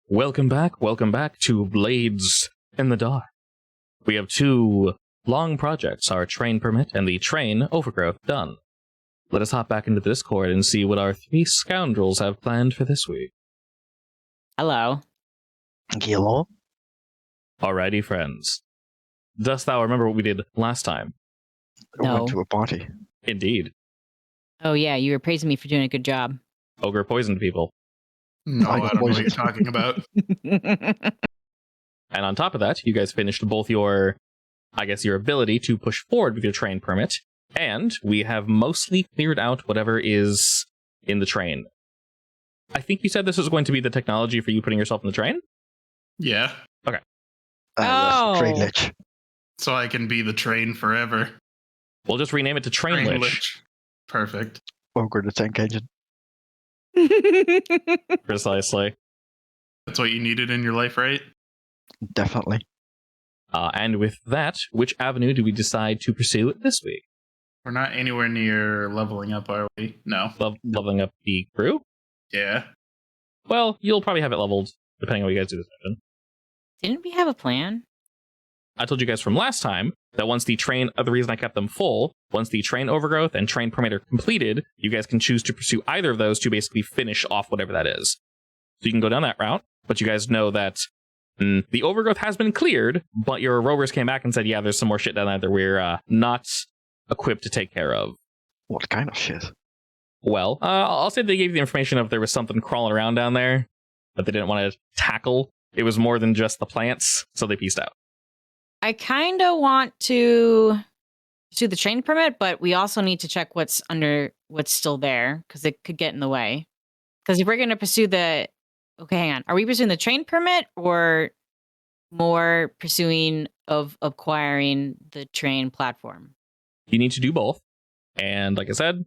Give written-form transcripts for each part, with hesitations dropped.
Welcome back to Blades in the Dark. We have two long projects, our train permit and the train overgrowth done. Let us hop back into the Discord and see what our three scoundrels have planned for this week. Hello. Hello? Alrighty, friends. Dost thou remember what we did last time? I No. went to a party. Indeed. Oh yeah, you were praising me for doing a good job. Ogre poisoned people. No, I I got don't know what you're poisoned. talking about. And on top of that, you guys finished both your ability to push forward with your train permit, and we have mostly cleared out whatever is in the train. I think you said this was going to be the technology for you putting yourself in the train? Yeah, Oh. Train lich. so I can be the train forever. We'll just rename it to Train Lich. Lich. Perfect. Ogre the tank engine. Precisely. That's what you needed in your life, right? Definitely. And with that, which avenue do we decide to pursue this week? We're not anywhere near leveling up, are we? No. Leveling up the crew? Yeah. Well, you'll probably have it leveled, depending on what you guys do this mission. Didn't we have a plan? I told you guys from last time that once the reason I kept them full, once the train overgrowth and train permit are completed, you guys can choose to pursue either of those to basically finish off whatever that is. So you can go down that route, but you guys know that the overgrowth has been cleared, but your rovers came back and said, yeah, there's some more shit down there that we're not equipped to take care of. What kind of shit? Well, I'll say they gave you the information of there was something crawling around down there that they didn't want to tackle. It was more than just the plants, so they pieced out. I kind of want to do the train permit, but we also need to check what's still there because it could get in the way. Because if we're going to pursue okay, hang on. Are we pursuing the train permit or more pursuing of acquiring the train platform? You need to do both. And like I said,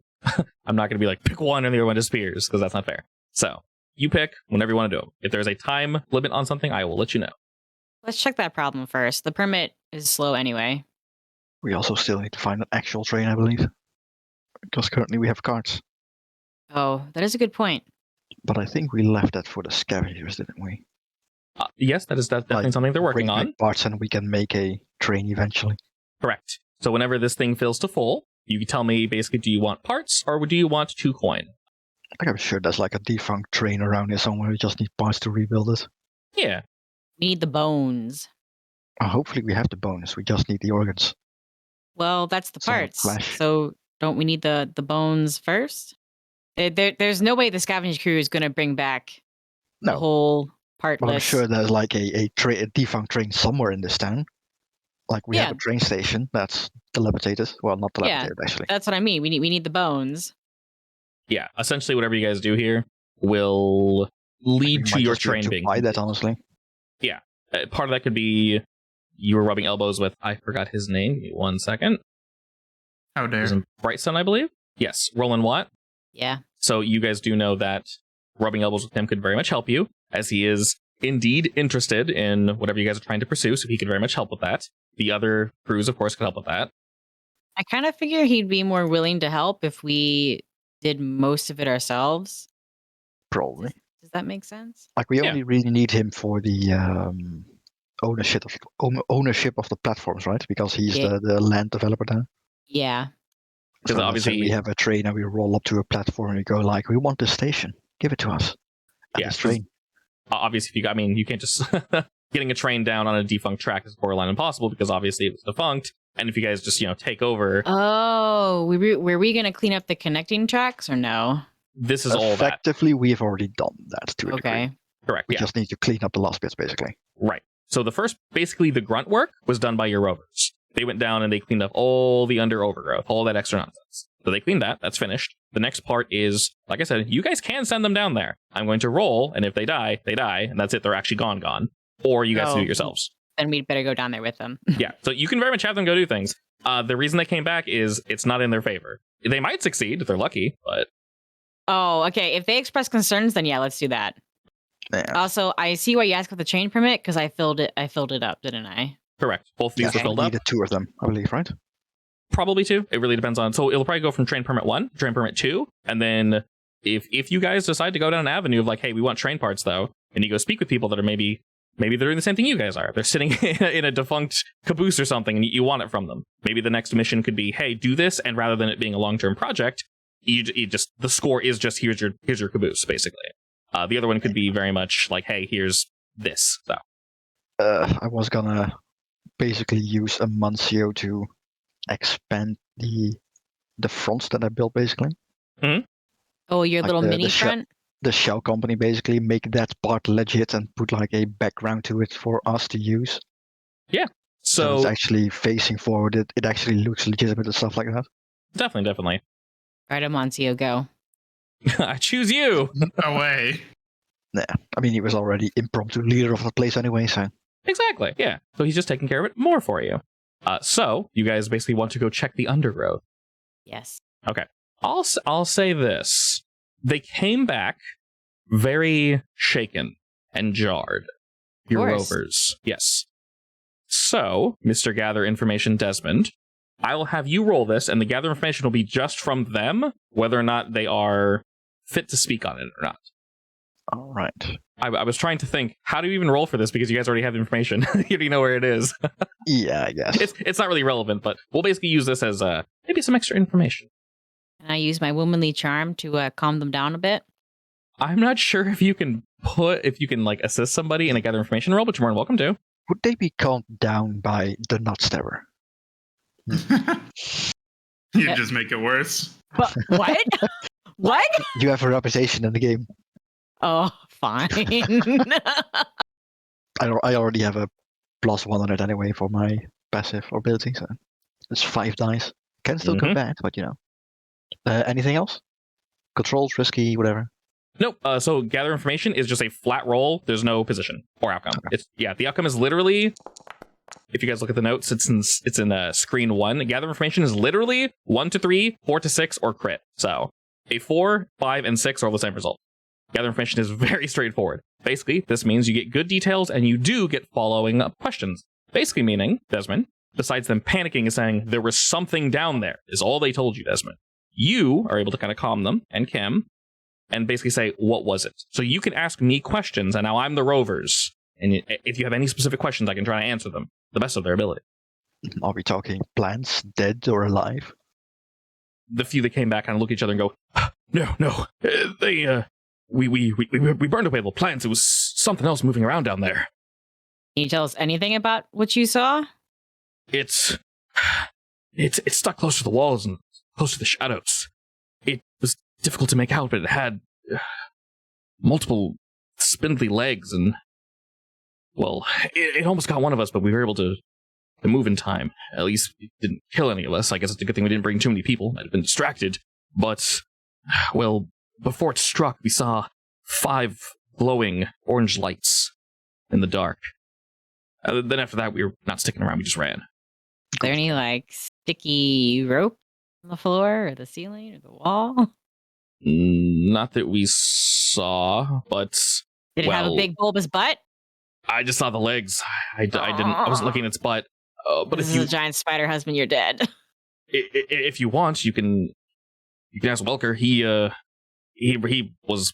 I'm not going to be like, pick one and the other one disappears, because that's not fair. So, you pick whenever you want to do them. If there's a time limit on something, I will let you know. Let's check that problem first. The permit is slow anyway. We also still need to find an actual train, I believe. Because currently we have carts. Oh, that is a good point. But I think we left that for the scavengers, didn't we? Yes, that's definitely Like, something they're working Bring on. back parts and we can make a train eventually. Correct. So whenever this thing fills to full, you tell me basically, do you want parts or do you want 2 coin? I'm sure there's like a defunct train around here somewhere. We just need parts to rebuild it. Yeah. We need the bones. Hopefully we have the bonus. We just need the organs. Well, that's the Solid parts. flesh. So don't we need the bones first? There's no way the scavenge crew is going to bring back the No. whole part But I'm list. sure there's like a defunct train somewhere in this town. Like we have Yeah. a train station that's dilapidated. Well, not dilapidated actually. That's what I mean. We need the bones. Yeah. Essentially, whatever you guys do here will lead We to might your just be able train to being buy that, honestly. part of that could be you were rubbing elbows with, I forgot his name. Give me 1 second. How It dare. was in Brightstone, I believe. Yes, Roland Watt. Yeah. So you guys do know that rubbing elbows with him could very much help you, as he is indeed interested in whatever you guys are trying to pursue, so he could very much help with that. The other crews, of course, could help with that. I kind of figure he'd be more willing to help if we did most of it ourselves. Probably. Does that make sense? Like we Yeah. only really need him for the ownership of the platforms, right? Because he's Yeah. the land developer there. Yeah. Because So let's say obviously- we have a train and we roll up to a platform and we go like, we want this station. Give it to us. And Yeah, this train. Obviously, you can't just getting a train down on a defunct track is borderline impossible, because obviously it was defunct. And if you guys just take over, Oh, were we going to clean up the connecting tracks or no? this is all that. Effectively, we have already done that to a degree. Okay. Correct. We Yeah. just need to clean up the last bits, basically. Right. So basically the grunt work was done by your rovers. They went down and they cleaned up all the under overgrowth, all that extra nonsense. So they cleaned that. That's finished. The next part is, like I said, you guys can send them down there. I'm going to roll, and if they die, they die, and that's it. They're actually gone. Or you guys do Oh. it yourselves. Then we'd better go down there with them. Yeah. So you can very much have them go do things. The reason they came back is it's not in their favor. They might succeed if they're lucky, but Oh, okay. If they express concerns, then yeah, let's do that. Yeah. Also, I see why you asked about the train permit because I filled it up, didn't I? correct. Both of these Yes, are filled we up. needed 2 of them, I believe, right? Probably 2. It really depends on. So it'll probably go from train permit 1, train permit 2, and then if you guys decide to go down an avenue of like, hey, we want train parts though, and you go speak with people that are maybe they're doing the same thing you guys are. They're sitting in a defunct caboose or something, and you want it from them. Maybe the next mission could be, hey, do this, and rather than it being a long-term project, you just the score is just here's your caboose, basically. The other one could be very much like, hey, here's this. So I was gonna basically use a Mancio to expand the fronts that I built, basically. Oh, your Like little the mini shell- front? The shell company, basically, make that part legit and put like a background to it for us to use. So it's So actually facing forward. It actually looks legitimate and stuff like that. definitely. Right, Amancio, go. I choose you. Away. I mean, he was already impromptu leader of the place anyway, so. Exactly. Yeah. So he's just taking care of it more for you. So you guys basically want to go check the undergrowth. Yes. I'll say this. They came back very shaken and jarred. Your course. rovers. Yes. So, Mr. Gather Information Desmond, I will have you roll this, and the gather information will be just from them, whether or not they are fit to speak on it or not. All right. I was trying to think, how do you even roll for this? Because you guys already have the information. You already know where it is. Yeah, I guess. It's not really relevant, but we'll basically use this as maybe some extra information. Can I use my womanly charm to calm them down a bit? I'm not sure if you can like assist somebody in a gather information roll, but you're more than welcome to. Would they be calmed down by the nut stabber? You just make it worse. But what? What? You have a reputation in the game. Oh, fine. I already have a +1 on it anyway for my passive ability, so it's 5 dice. Can still come back, but you know. Anything else? Controls, risky, whatever. Nope. So gather information is just a flat roll. There's no position or outcome. Okay. The outcome is literally, if you guys look at the notes, it's in screen 1. Gather information is literally 1 to 3, 4 to 6, or crit. So a 4, 5, and 6 are all the same result. Gather information is very straightforward. Basically, this means you get good details and you do get following up questions. Basically meaning, Desmond, besides them panicking and saying there was something down there, is all they told you, Desmond. You are able to kind of calm them, and Kim, and basically say, what was it? So you can ask me questions, and now I'm the rovers. And if you have any specific questions, I can try to answer them the best of their ability. Are we talking plants, dead or alive? The few that came back kind of look at each other and go, no, we burned away the plants. It was something else moving around down there. Can you tell us anything about what you saw? It's stuck close to the walls and close to the shadows. It was difficult to make out, but it had multiple spindly legs, and well, it almost got one of us, but we were able to move in time. At least it didn't kill any of us. I guess it's a good thing we didn't bring too many people. Might have been distracted. But, well, before it struck, we saw 5 glowing orange lights in the dark. Then after that, we were not sticking around. We just ran. Is there any like sticky rope on the floor or the ceiling or the wall? Not that we saw, but Did it have a big bulbous butt? I just saw the legs. I didn't. I wasn't looking at its butt. But this if is you a giant spider husband, you're dead. if you want, you can ask Welker. He was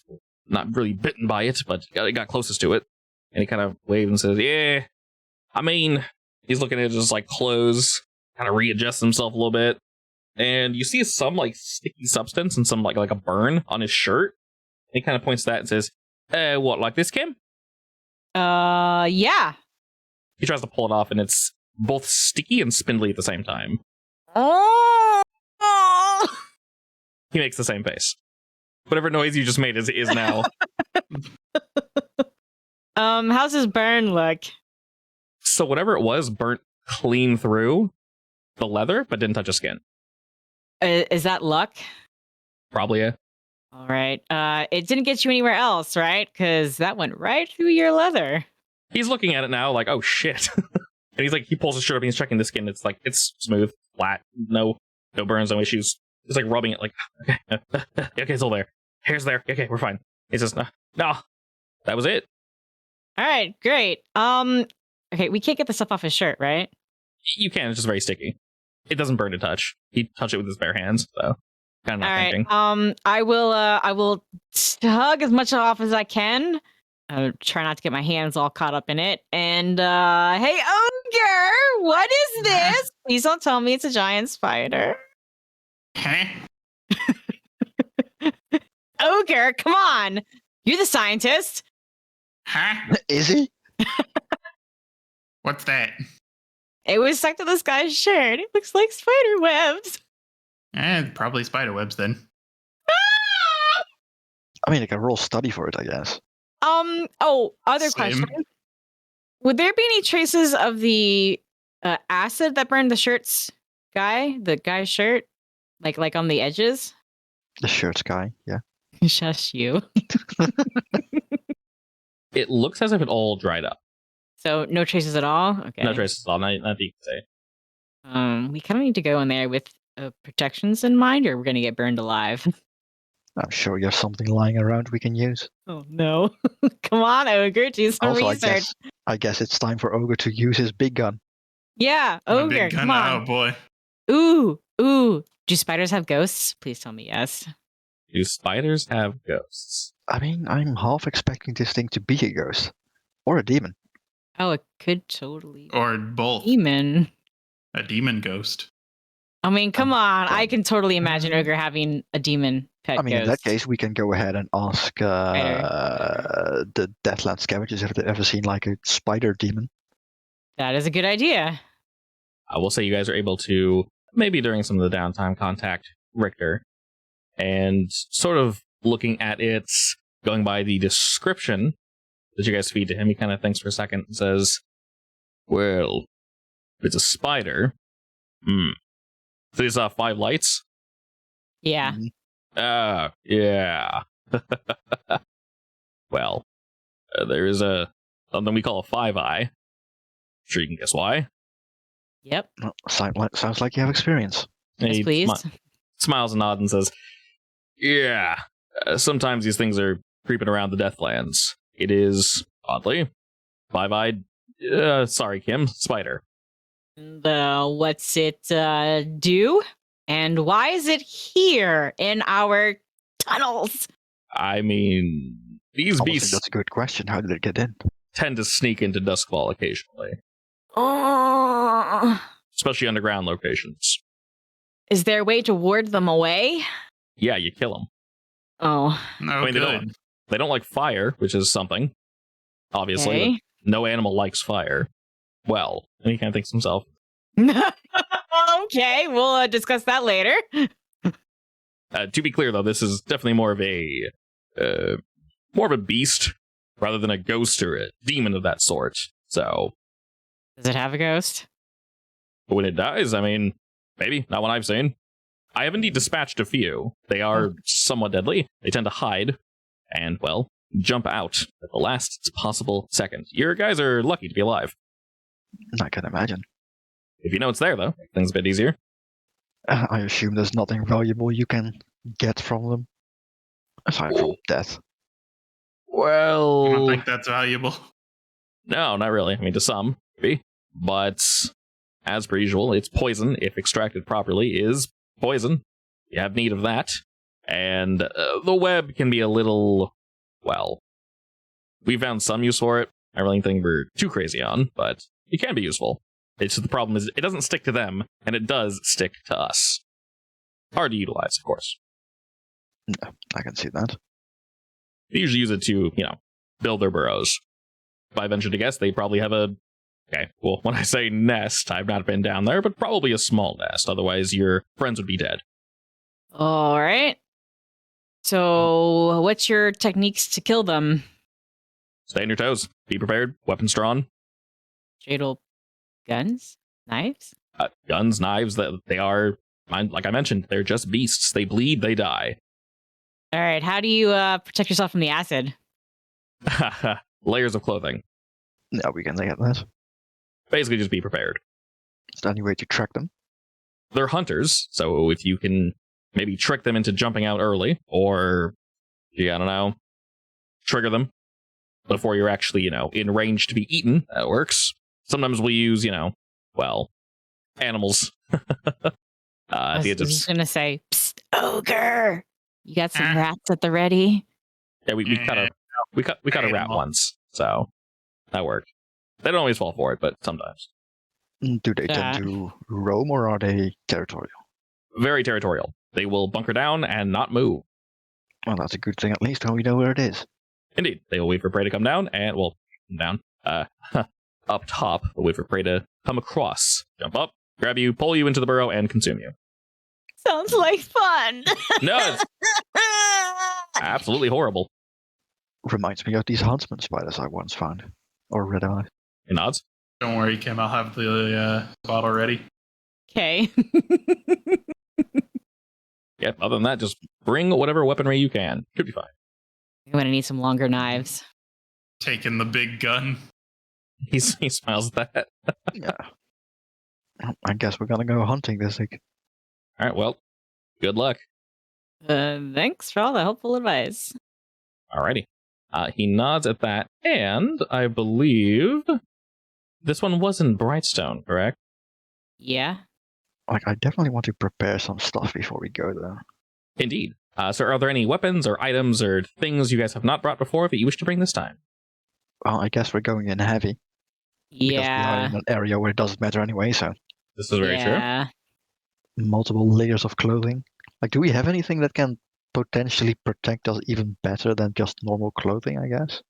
not really bitten by it, but he got closest to it, and he kind of waved and says, "Yeah." I mean, he's looking at his like clothes, kind of readjusts himself a little bit, and you see some like sticky substance and some like a burn on his shirt. And he kind of points to that and says, "What, like this, Kim?" Yeah. He tries to pull it off, and it's both sticky and spindly at the same time. Oh. He makes the same face. Whatever noise you just made is now. How's his burn look? So whatever it was burnt clean through the leather, but didn't touch his skin. Is that luck? Probably, yeah. All right. It didn't get you anywhere else, right? Because that went right through your leather. He's looking at it now like, oh shit. And he pulls his shirt up and he's checking the skin. It's like, it's smooth, flat, no burns, no issues. He's like rubbing it like, okay, it's all there. Hair's there. Okay, we're fine. He says, no, that was it. All right, great. Okay, we can't get the stuff off his shirt, right? You can, it's just very sticky. It doesn't burn to touch. He touched it with his bare hands, so kind of not All right. thinking. I will tug as much off as I can. try not to get my hands all caught up in it. And hey, ogre, what is this? Please don't tell me it's a giant spider. Huh? Ogre, come on. You're the scientist. Huh? Is he? What's that? It was stuck to this guy's shirt. It looks like spider webs. Probably spider webs then. I mean, I can roll study for it, I guess. Other Same. question. Would there be any traces of the acid that burned the guy's shirt? Like on the edges? The shirt's guy, yeah. Shush you. It looks as if it all dried up. So no traces at all? Okay. No traces at all. Not that you can say. We kind of need to go in there with protections in mind, or we're going to get burned alive. I'm sure you have something lying around we can use. Oh, no. Come on, Ogre, do some Also, research. I guess it's time for Ogre to use his big gun. Yeah, My Ogre, big gun. come on. Oh boy. Ooh. Do spiders have ghosts? Please tell me yes. Do spiders have ghosts? I mean, I'm half expecting this thing to be a ghost. Or a demon. Oh, it could totally be Or both. demon. A demon ghost. I mean, come on. I can totally imagine Ogre having a demon pet I mean, ghost. in that case, we can go ahead and ask the Deathland Scavengers if they've ever seen like a spider demon. That is a good idea. I will say you guys are able to, maybe during some of the downtime, contact Richter. And sort of looking at it, going by the description that you guys feed to him, he kind of thinks for a second and says, well, if it's a spider. So these 5 lights? Yeah. Yeah. Well, there is something we call a 5-eye. Sure you can guess why. Yep. Well, sounds like you have experience. Yes, He please. smiles and nods and says, yeah, sometimes these things are creeping around the Deathlands. It is, oddly, 5-eyed, sorry, Kim, spider. And, what's it do? And why is it here in our tunnels? I mean, these Honestly, beasts that's a good question. How did it get in? tend to sneak into Duskfall occasionally, Oh. especially underground locations. Is there a way to ward them away? Yeah, you kill them. Oh. No, I mean, good. They don't like fire, which is something. Obviously, Okay. no animal likes fire. Well, and he kind of thinks to himself, Okay, we'll discuss that later. to be clear, though, this is definitely more of a beast rather than a ghost or a demon of that sort. So, Does it have a ghost? when it dies, I mean, maybe not what I've seen. I have indeed dispatched a few. They are somewhat deadly. They tend to hide and, well, jump out at the last possible second. Your guys are lucky to be alive. I can imagine. If you know it's there, though, make things a bit easier. I assume there's nothing valuable you can get from them. Aside from death. I Well, don't think that's valuable. no, not really. I mean, to some, maybe. But, as per usual, it's poison, if extracted properly, is poison. You have need of that. And the web can be a little, well, we found some use for it. I don't really think we're too crazy on, but it can be useful. It's the problem is it doesn't stick to them, and it does stick to us. Hard to utilize, of course. No, I can see that. They usually use it to, build their burrows. If I venture to guess, they probably have okay, well, when I say nest, I've not been down there, but probably a small nest. Otherwise, your friends would be dead. All right. So, what's your techniques to kill them? Stay on your toes. Be prepared. Weapons drawn. Straight old guns? Knives? Guns, knives, they are, like I mentioned, they're just beasts. They bleed, they die. All right. How do you protect yourself from the acid? Layers of clothing. Yeah, we can get that. Basically, just be prepared. Is there any way to track them? They're hunters, so if you can maybe trick them into jumping out early, or, I don't know, trigger them before you're actually, in range to be eaten, that works. Sometimes we'll use, animals. I was just going to say, psst, ogre! You got some rats at the ready? Yeah, we cut a We cut a rat Animal. once, so that worked. They don't always fall for it, but sometimes. Do they Yeah. tend to roam or are they territorial? Very territorial. They will bunker down and not move. Well, that's a good thing. At least now we know where it is. Indeed, they will wait for prey to come down, and well, come down. Up top, they'll wait for prey to come across, jump up, grab you, pull you into the burrow, and consume you. Sounds like fun. No, it's absolutely horrible. Reminds me of these huntsman spiders I once found. Or red eye. It nods. Don't worry, Kim. I'll have the bottle ready. Okay. Yeah, other than that, just bring whatever weaponry you can. Should be fine. I'm gonna need some longer knives. Taking the big gun. He smiles at that. Yeah. I guess we're gonna go hunting this week. All right, well, good luck. Thanks for all the helpful advice. Alrighty. He nods at that, and I believe this one was in Brightstone, correct? Yeah. Like, I definitely want to prepare some stuff before we go there. Indeed. So are there any weapons or items or things you guys have not brought before that you wish to bring this time? Well, I guess we're going in heavy. Because we are Yeah. in an area where it doesn't matter anyway, so This is very true. Yeah. multiple layers of clothing. Like, do we have anything that can potentially protect us even better than just normal clothing, I guess?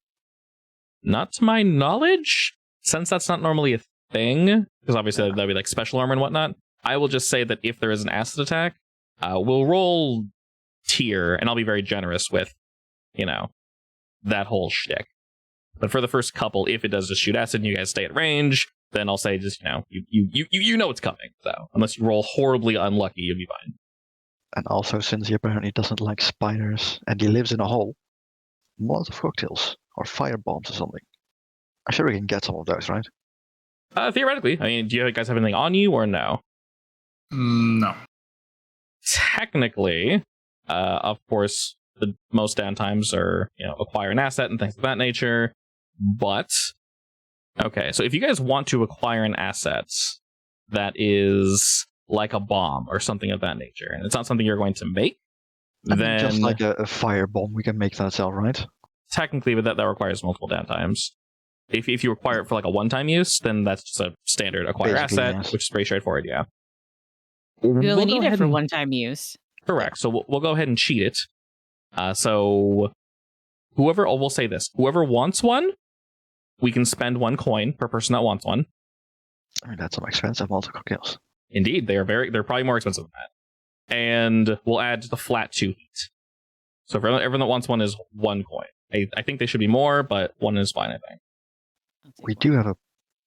Not to my knowledge, since that's not normally a thing, because obviously that'd be like special armor and whatnot, I will just say that if there is an acid attack, we'll roll tier, and I'll be very generous with, that whole shtick. But for the first couple, if it does just shoot acid and you guys stay at range, then I'll say just, you know it's coming. So unless you roll horribly unlucky, you'll be fine. And also, since he apparently doesn't like spiders and he lives in a hole, Molotov cocktails or fire bombs or something. I'm sure we can get some of those, right? Theoretically, I mean, do you guys have anything on you or no? No. Technically, of course, the most downtimes are, acquire an asset and things of that nature. But, okay, so if you guys want to acquire an asset that is like a bomb or something of that nature, and it's not something you're going to make, I mean, then just like a fire bomb, we can make that ourselves, right? technically, but that requires multiple downtimes. If you acquire it for like a one-time use, then that's just a standard acquire Basically, asset, yes. which is pretty straightforward, yeah. We only We'll need go it ahead for and- one-time use. Correct. So we'll go ahead and cheat it. So we'll say this. Whoever wants one, we can spend 1 coin per person that wants one. I mean, that's some expensive Molotov cocktails. Indeed, they're probably more expensive than that. And we'll add the flat 2 heat. So for everyone that wants one is 1 coin. I think they should be more, but 1 is fine, I think. We do have a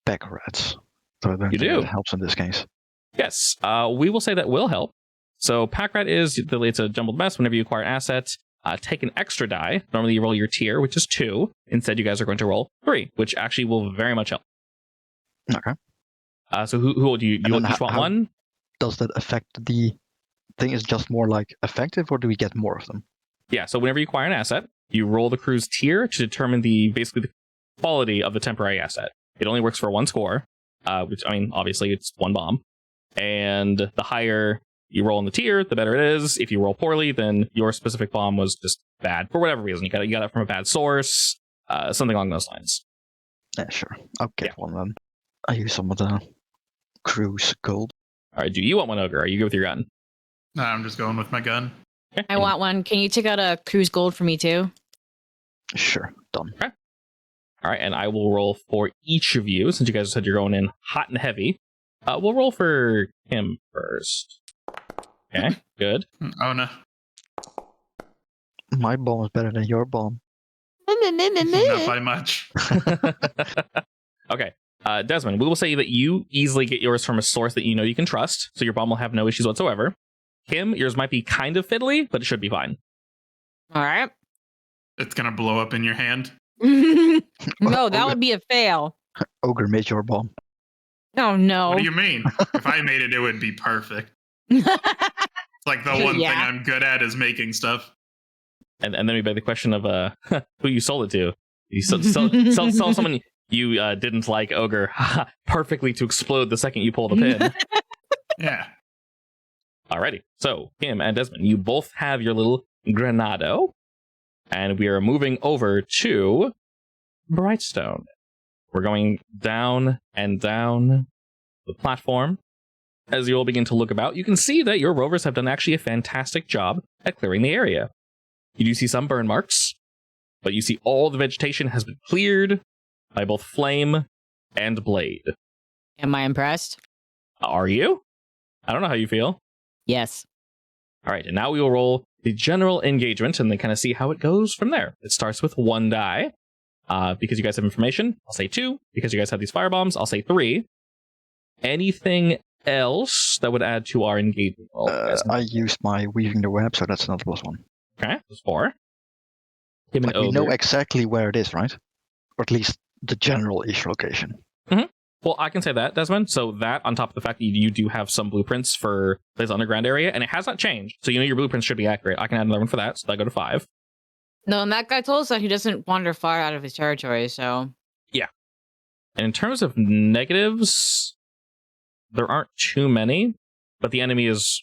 pack of rats, so I don't You think do? that helps in this case. Yes, we will say that will help. So pack rat is it's a jumbled mess. Whenever you acquire an asset, take an extra die. Normally you roll your tier, which is 2. Instead, you guys are going to roll 3, which actually will very much help. Okay. So who do you And then each want how- 1? Does that affect the thing? Is just more like effective, or do we get more of them? Yeah. So whenever you acquire an asset, you roll the crew's tier to determine basically the quality of the temporary asset. It only works for 1 score, which I mean obviously it's 1 bomb, and the higher you roll in the tier, the better it is. If you roll poorly, then your specific bomb was just bad for whatever reason. You got it from a bad source, something along those lines. Yeah, sure. I'll get one then. I use some of the crew's gold. All right. Do you want one, Ogre? Are you good with your gun? Nah, I'm just going with my gun. Okay. I want one. Can you take out a cruise gold for me too? Sure, done. All right, and I will roll for each of you since you guys said you're going in hot and heavy. We'll roll for him first. Okay, good. Oh no. My bomb is better than your bomb. Not by much. Okay, Desmond, we will say that you easily get yours from a source that you know you can trust, so your bomb will have no issues whatsoever. Kim, yours might be kind of fiddly, but it should be fine. All right. It's gonna blow up in your hand. No, that would be a fail. Ogre made your bomb. Oh no. What do you mean? If I made it, it would be perfect. It's like the one thing Yeah. I'm good at is making stuff. And then we beg the question of who you sold it to. You sell someone you didn't like, Ogre, perfectly to explode the second you pull the pin. Yeah. Alrighty. So, Kim and Desmond, you both have your little Granado. And we are moving over to Brightstone. We're going down and down the platform. As you all begin to look about, you can see that your rovers have done actually a fantastic job at clearing the area. You do see some burn marks, but you see all the vegetation has been cleared by both flame and blade. Am I impressed? Are you? I don't know how you feel. Yes. All right, and now we will roll the general engagement and then kind of see how it goes from there. It starts with 1 die. Because you guys have information, I'll say 2. Because you guys have these firebombs, I'll say 3. Anything else that would add to our engagement roll? I used my weaving the web, so that's another +1. Okay, that's 4. Him and Like, we know Ogre. exactly where it is, right? Or at least the general-ish location. Well, I can say that, Desmond. So that, on top of the fact that you do have some blueprints for this underground area, and it has not changed. So you know your blueprints should be accurate. I can add another one for that, so I go to 5. No, and that guy told us that he doesn't wander far out of his territory, so... And in terms of negatives, there aren't too many, but the enemy is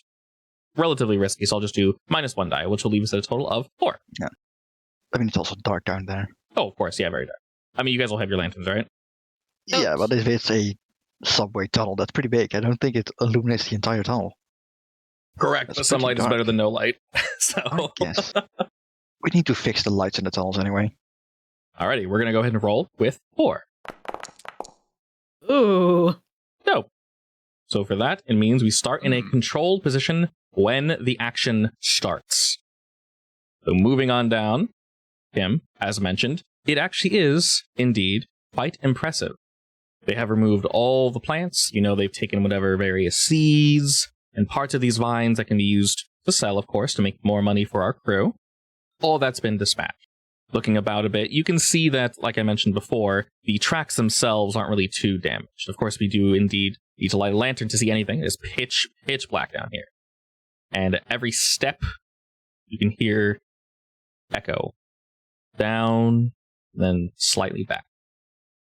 relatively risky, so I'll just do -1 die, which will leave us at a total of 4. Yeah. I mean, it's also dark down there. Oh, of course, yeah, very dark. I mean, you guys will have your lanterns, right? Yeah, but if it's a subway tunnel, that's pretty big. I don't think it illuminates the entire tunnel. Correct, That's but some pretty light is dark. better than no light. So, I guess. We need to fix the lights in the tunnels anyway. alrighty, we're gonna go ahead and roll with 4. Ooh. Dope. So for that, it means we start in a controlled position when the action starts. So moving on down, Kim, as mentioned, it actually is, indeed, quite impressive. They have removed all the plants. You know, they've taken whatever various seeds and parts of these vines that can be used to sell, of course, to make more money for our crew. All that's been dispatched. Looking about a bit, you can see that, like I mentioned before, the tracks themselves aren't really too damaged. Of course, we do indeed need to light a lantern to see anything. It is pitch black down here. And at every step, you can hear echo. Down, then slightly back.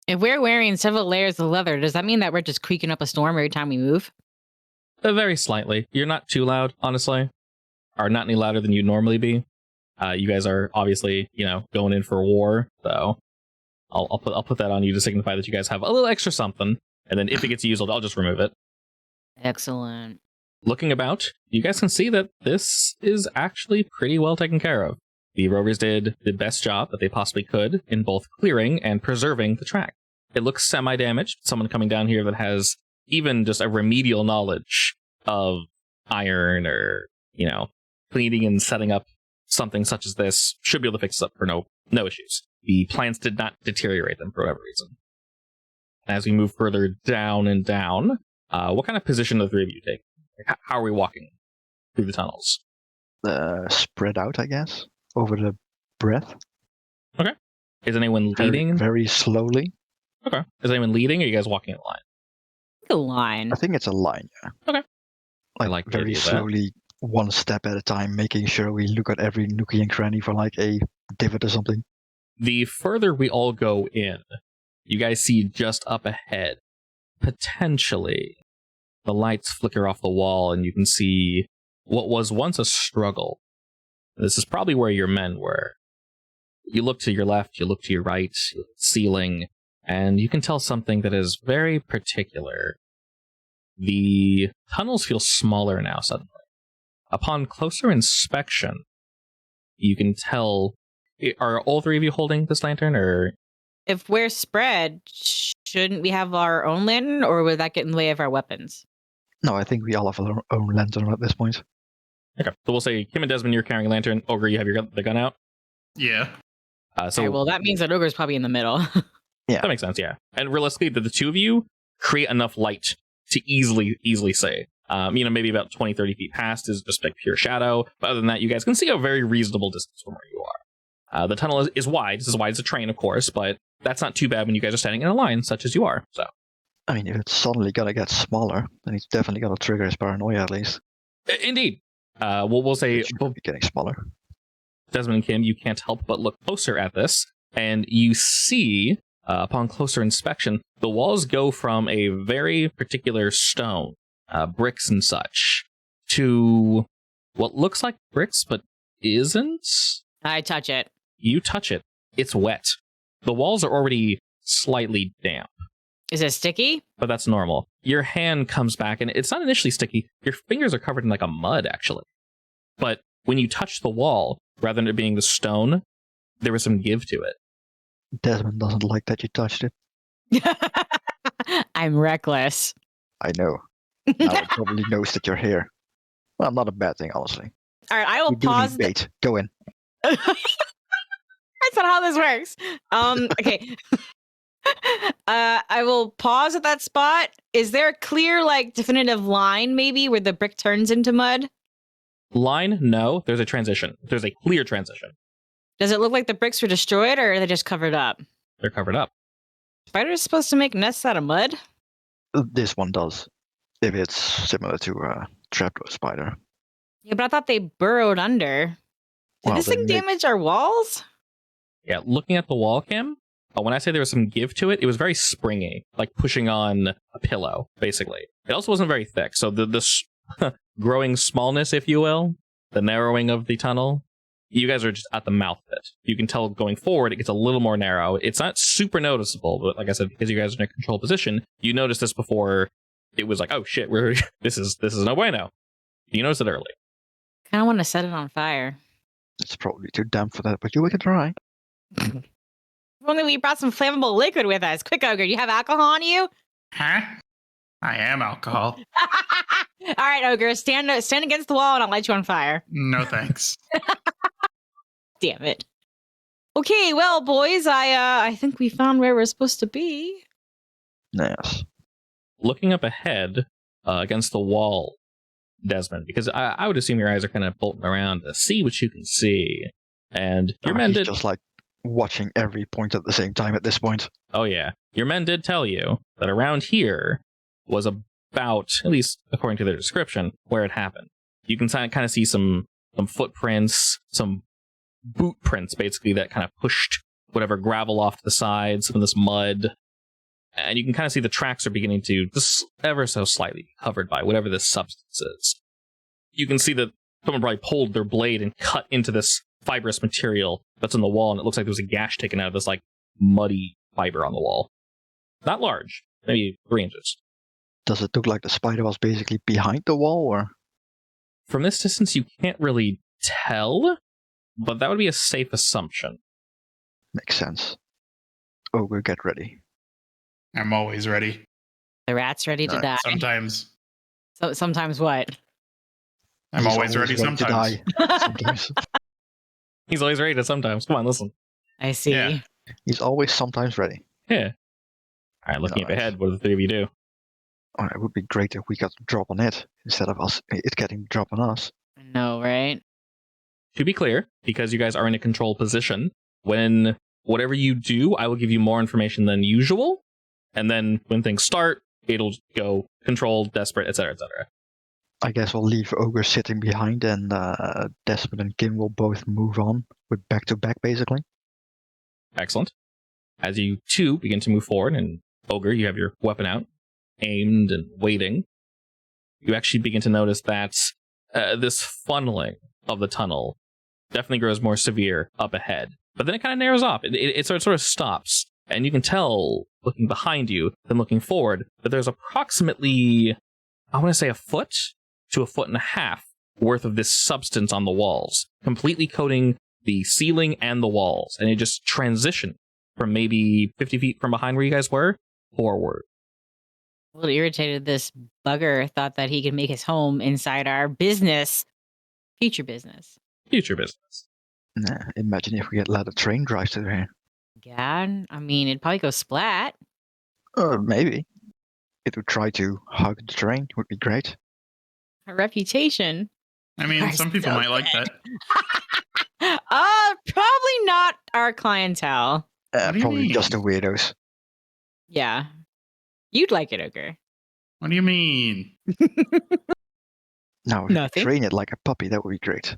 If we're wearing several layers of leather, does that mean that we're just creaking up a storm every time we move? Very slightly. You're not too loud, honestly. Or not any louder than you'd normally be. You guys are obviously, going in for war, so I'll put that on you to signify that you guys have a little extra something, and then if it gets used, I'll just remove it. Excellent. Looking about, you guys can see that this is actually pretty well taken care of. The rovers did the best job that they possibly could in both clearing and preserving the track. It looks semi-damaged. Someone coming down here that has even just a remedial knowledge of iron or, cleaning and setting up something such as this should be able to fix this up for no issues. The plants did not deteriorate them for whatever reason. As we move further down and down, what kind of position do the 3 of you take? Like, how are we walking through the tunnels? Spread out, I guess, over the breadth. Is anyone leading? Very slowly. Okay. Is anyone leading, or are you guys walking in line? The line. I think it's a line, yeah. Okay. Like, I like the very idea of that. slowly, one step at a time, making sure we look at every nookie and cranny for like a divot or something. The further we all go in, you guys see just up ahead, potentially, the lights flicker off the wall and you can see what was once a struggle. This is probably where your men were. You look to your left, you look to your right, you look at the ceiling, and you can tell something that is very particular. The tunnels feel smaller now suddenly. Upon closer inspection, you can tell... Are all 3 of you holding this lantern, or...? If we're spread, shouldn't we have our own lantern, or would that get in the way of our weapons? No, I think we all have our own lantern at this point. Okay, so we'll say Kim and Desmond, you're carrying a lantern. Ogre, you have the gun out. Yeah. So Okay, well, that means that Ogre's probably in the middle. Yeah. That makes sense, yeah. And realistically, the 2 of you create enough light to easily say. Maybe about 20, 30 feet past is just like pure shadow. But other than that, you guys can see a very reasonable distance from where you are. The tunnel is wide. It's as wide as a train, of course, but that's not too bad when you guys are standing in a line, such as you are. So, I mean, if it's suddenly gonna get smaller, then it's definitely gonna trigger his paranoia at least. Indeed. We'll say It should be getting smaller. Desmond and Kim, you can't help but look closer at this, and you see, upon closer inspection, the walls go from a very particular stone, bricks and such, to what looks like bricks but isn't. I touch it. You touch it. It's wet. The walls are already slightly damp, Is it sticky? but that's normal. Your hand comes back, and it's not initially sticky. Your fingers are covered in like a mud, actually. But when you touch the wall, rather than it being the stone, there was some give to it. Desmond doesn't like that you touched it. I'm reckless. I know. Now it probably knows that you're here. Well, not a bad thing, honestly. All right, I will We do pause. need bait. Go in. That's not how this works. Okay. I will pause at that spot. Is there a clear, like, definitive line, maybe, where the brick turns into mud? Line, no. There's a transition. There's a clear transition. Does it look like the bricks were destroyed, or are they just covered up? They're covered up. Spiders supposed to make nests out of mud? This one does. If it's similar to a trapdoor spider. Yeah, but I thought they burrowed under. Did Well, this they thing make- damage our walls? Yeah, looking at the wall cam, when I say there was some give to it, it was very springy, like pushing on a pillow, basically. It also wasn't very thick, so this growing smallness, if you will, the narrowing of the tunnel, you guys are just at the mouth of it. You can tell going forward, it gets a little more narrow. It's not super noticeable, but like I said, because you guys are in a control position, you noticed this before it was like, oh shit, this is no bueno. You noticed it early. I don't want to set it on fire. It's probably too damp for that, but we can try. If only we brought some flammable liquid with us. Quick, Ogre, do you have alcohol on you? Huh? I am alcohol. All right, Ogre, stand against the wall and I'll light you on fire. No thanks. Damn it. Okay, well, boys, I think we found where we're supposed to be. Yes. Looking up ahead against the wall, Desmond, because I would assume your eyes are kind of bolting around to see what you can see. And your men He's did... just like watching every point at the same time at this point. Oh, yeah. Your men did tell you that around here was about, at least according to their description, where it happened. You can kind of see some footprints, some boot prints, basically, that kind of pushed whatever gravel off to the side, some of this mud. And you can kind of see the tracks are beginning to, just ever so slightly, be covered by whatever this substance is. You can see that someone probably pulled their blade and cut into this fibrous material that's on the wall, and it looks like there was a gash taken out of this, like, muddy fiber on the wall. Not large, maybe 3 inches. Does it look like the spider was basically behind the wall, or? From this distance, you can't really tell, but that would be a safe assumption. Makes sense. Oh, we'll get ready. I'm always ready. The rat's ready to die. Sometimes. So sometimes what? I'm He's always ready to sometimes. die. Sometimes. He's always ready to sometimes. Come on, listen. I see. Yeah. He's always sometimes ready. Yeah. All right, looking up Nice. ahead, what do the three of you do? Oh, it would be great if we got a drop on it instead of it getting the drop on us. I know, right? To be clear, because you guys are in a control position, when whatever you do, I will give you more information than usual. And then when things start, it'll go control, desperate, etc., etc. I guess we'll leave Ogre sitting behind, and Desmond and Kim will both move on with back to back, basically. Excellent. As you two begin to move forward, and Ogre, you have your weapon out, aimed and waiting, you actually begin to notice that this funneling of the tunnel definitely grows more severe up ahead. But then it kind of narrows off. It sort of stops. And you can tell, looking behind you, then looking forward, that there's approximately, I want to say, 1 foot to 1.5 feet worth of this substance on the walls, completely coating the ceiling and the walls. And it just transitioned from maybe 50 feet from behind where you guys were, forward. A little irritated. This bugger thought that he could make his home inside our business. Future business. Future business. Nah, imagine if we had let a train drive through here. God, I mean, it'd probably go splat. Maybe. It would try to hug the train. Would be great. Our reputation. I mean, Are some people so might like good. that. Probably not our clientele. What do you Probably mean? just the weirdos. Yeah. You'd like it, Ogre. What do you mean? Now, if we Nothing. train it like a puppy, that would be great.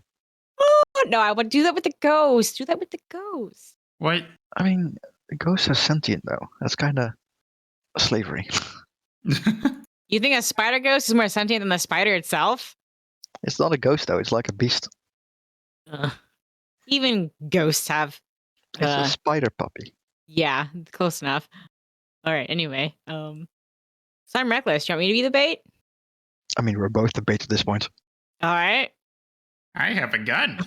Oh, no, I would do that with the ghost. Do that with the ghost. What? I mean, ghosts are sentient, though. That's kind of slavery. You think a spider ghost is more sentient than the spider itself? It's not a ghost, though. It's like a beast. Ugh. Even ghosts have It's a spider puppy. Yeah, close enough. All right. Anyway, so I'm reckless. Do you want me to be the bait? I mean, we're both the bait at this point. All right. I have a gun.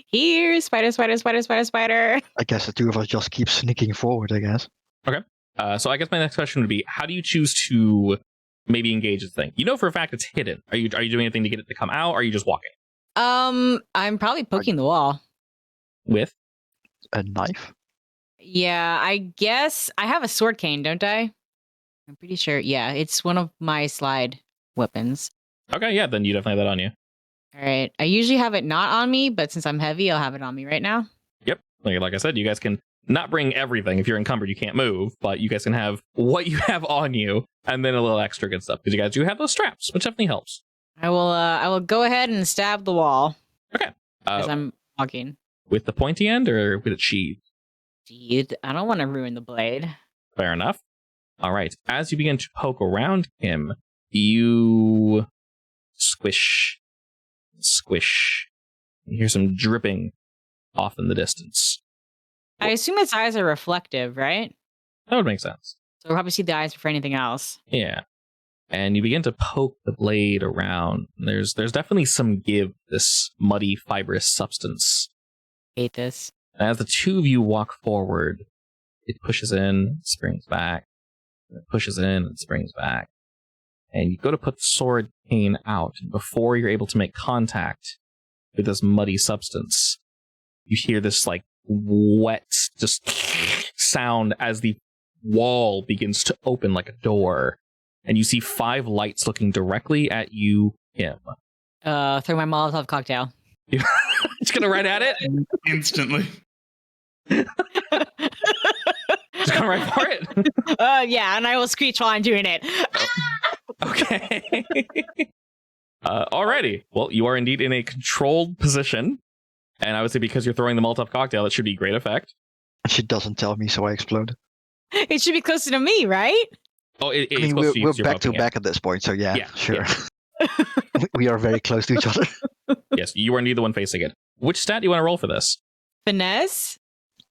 Here, spider, spider, spider, spider, spider. I guess the two of us just keep sneaking forward, I guess. So I guess my next question would be, how do you choose to maybe engage this thing? You know for a fact it's hidden. Are you doing anything to get it to come out, or are you just walking? I'm probably poking the wall. With? A knife? Yeah, I guess I have a sword cane, don't I? I'm pretty sure. Yeah, it's one of my slide weapons. Okay, yeah, then you definitely have that on you. All right. I usually have it not on me, but since I'm heavy, I'll have it on me right now. Yep. Like I said, you guys can not bring everything. If you're encumbered, you can't move, but you guys can have what you have on you and then a little extra good stuff, because you guys do have those straps, which definitely helps. I will go ahead and stab the wall Okay. as I'm walking. With the pointy end or with it sheathed? Gee, I don't want to ruin the blade. Fair enough. All right. As you begin to poke around him, you squish. You hear some dripping off in the distance. I assume its eyes are reflective, right? That would make sense. So we'll probably see the eyes before anything else. Yeah. And you begin to poke the blade around. There's definitely some give, this muddy, fibrous substance. Hate this. And as the two of you walk forward, it pushes in, springs back. It pushes in and springs back. And you go to put the sword cane out, and before you're able to make contact with this muddy substance, you hear this like wet just sound as the wall begins to open like a door, and you see 5 lights looking directly at you, him. Throw my Molotov cocktail. Just gonna right at it? Instantly. Just come right for it? Yeah, and I will screech while I'm doing it. Okay. Alrighty. Well, you are indeed in a controlled position. And I would say because you're throwing the Molotov cocktail, it should be great effect. She doesn't tell me, so I explode. It should be closer to me, right? Oh, I it's mean, close to you, we're so you're back to poking it. back at this point, so yeah, sure. Yeah. We are very close to each other. Yes, you are indeed the one facing it. Which stat do you want to roll for this? Finesse?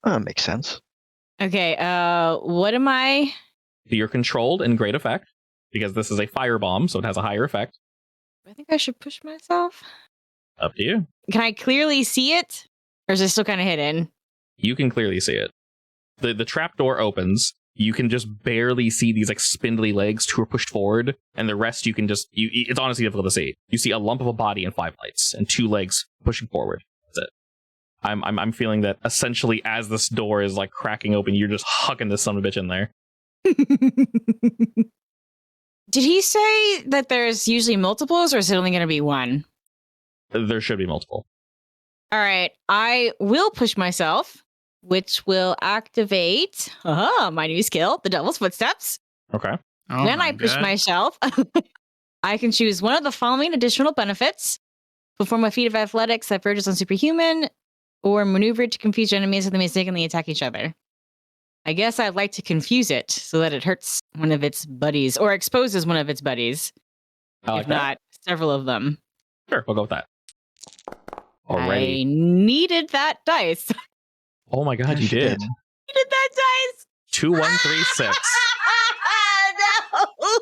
Makes sense. Okay, what am I? You're controlled and great effect, because this is a firebomb, so it has a higher effect. I think I should push myself. Up to you. Can I clearly see it? Or is it still kind of hidden? You can clearly see it. The trap door opens. You can just barely see these like spindly legs, 2 are pushed forward, and the rest you can just, it's honestly difficult to see. You see a lump of a body and 5 lights, and 2 legs pushing forward. That's it. I'm feeling that essentially as this door is like cracking open, you're just hucking this son of a bitch in there. Did he say that there's usually multiples, or is it only going to be one? There should be multiple. All right, I will push myself, which will activate my new skill, the Devil's Footsteps. Okay. Oh When my I push God. myself, I can choose one of the following additional benefits: perform a feat of athletics that verges on superhuman, or maneuver to confuse enemies so they mistakenly attack each other. I guess I'd like to confuse it so that it hurts one of its buddies, or exposes one of its buddies, I like if that. not several of them. Sure, we'll go with that. I Alrighty. needed that dice. Oh my god, Yes, you you did. did. Needed that dice. 2, 1, 3, 6. No.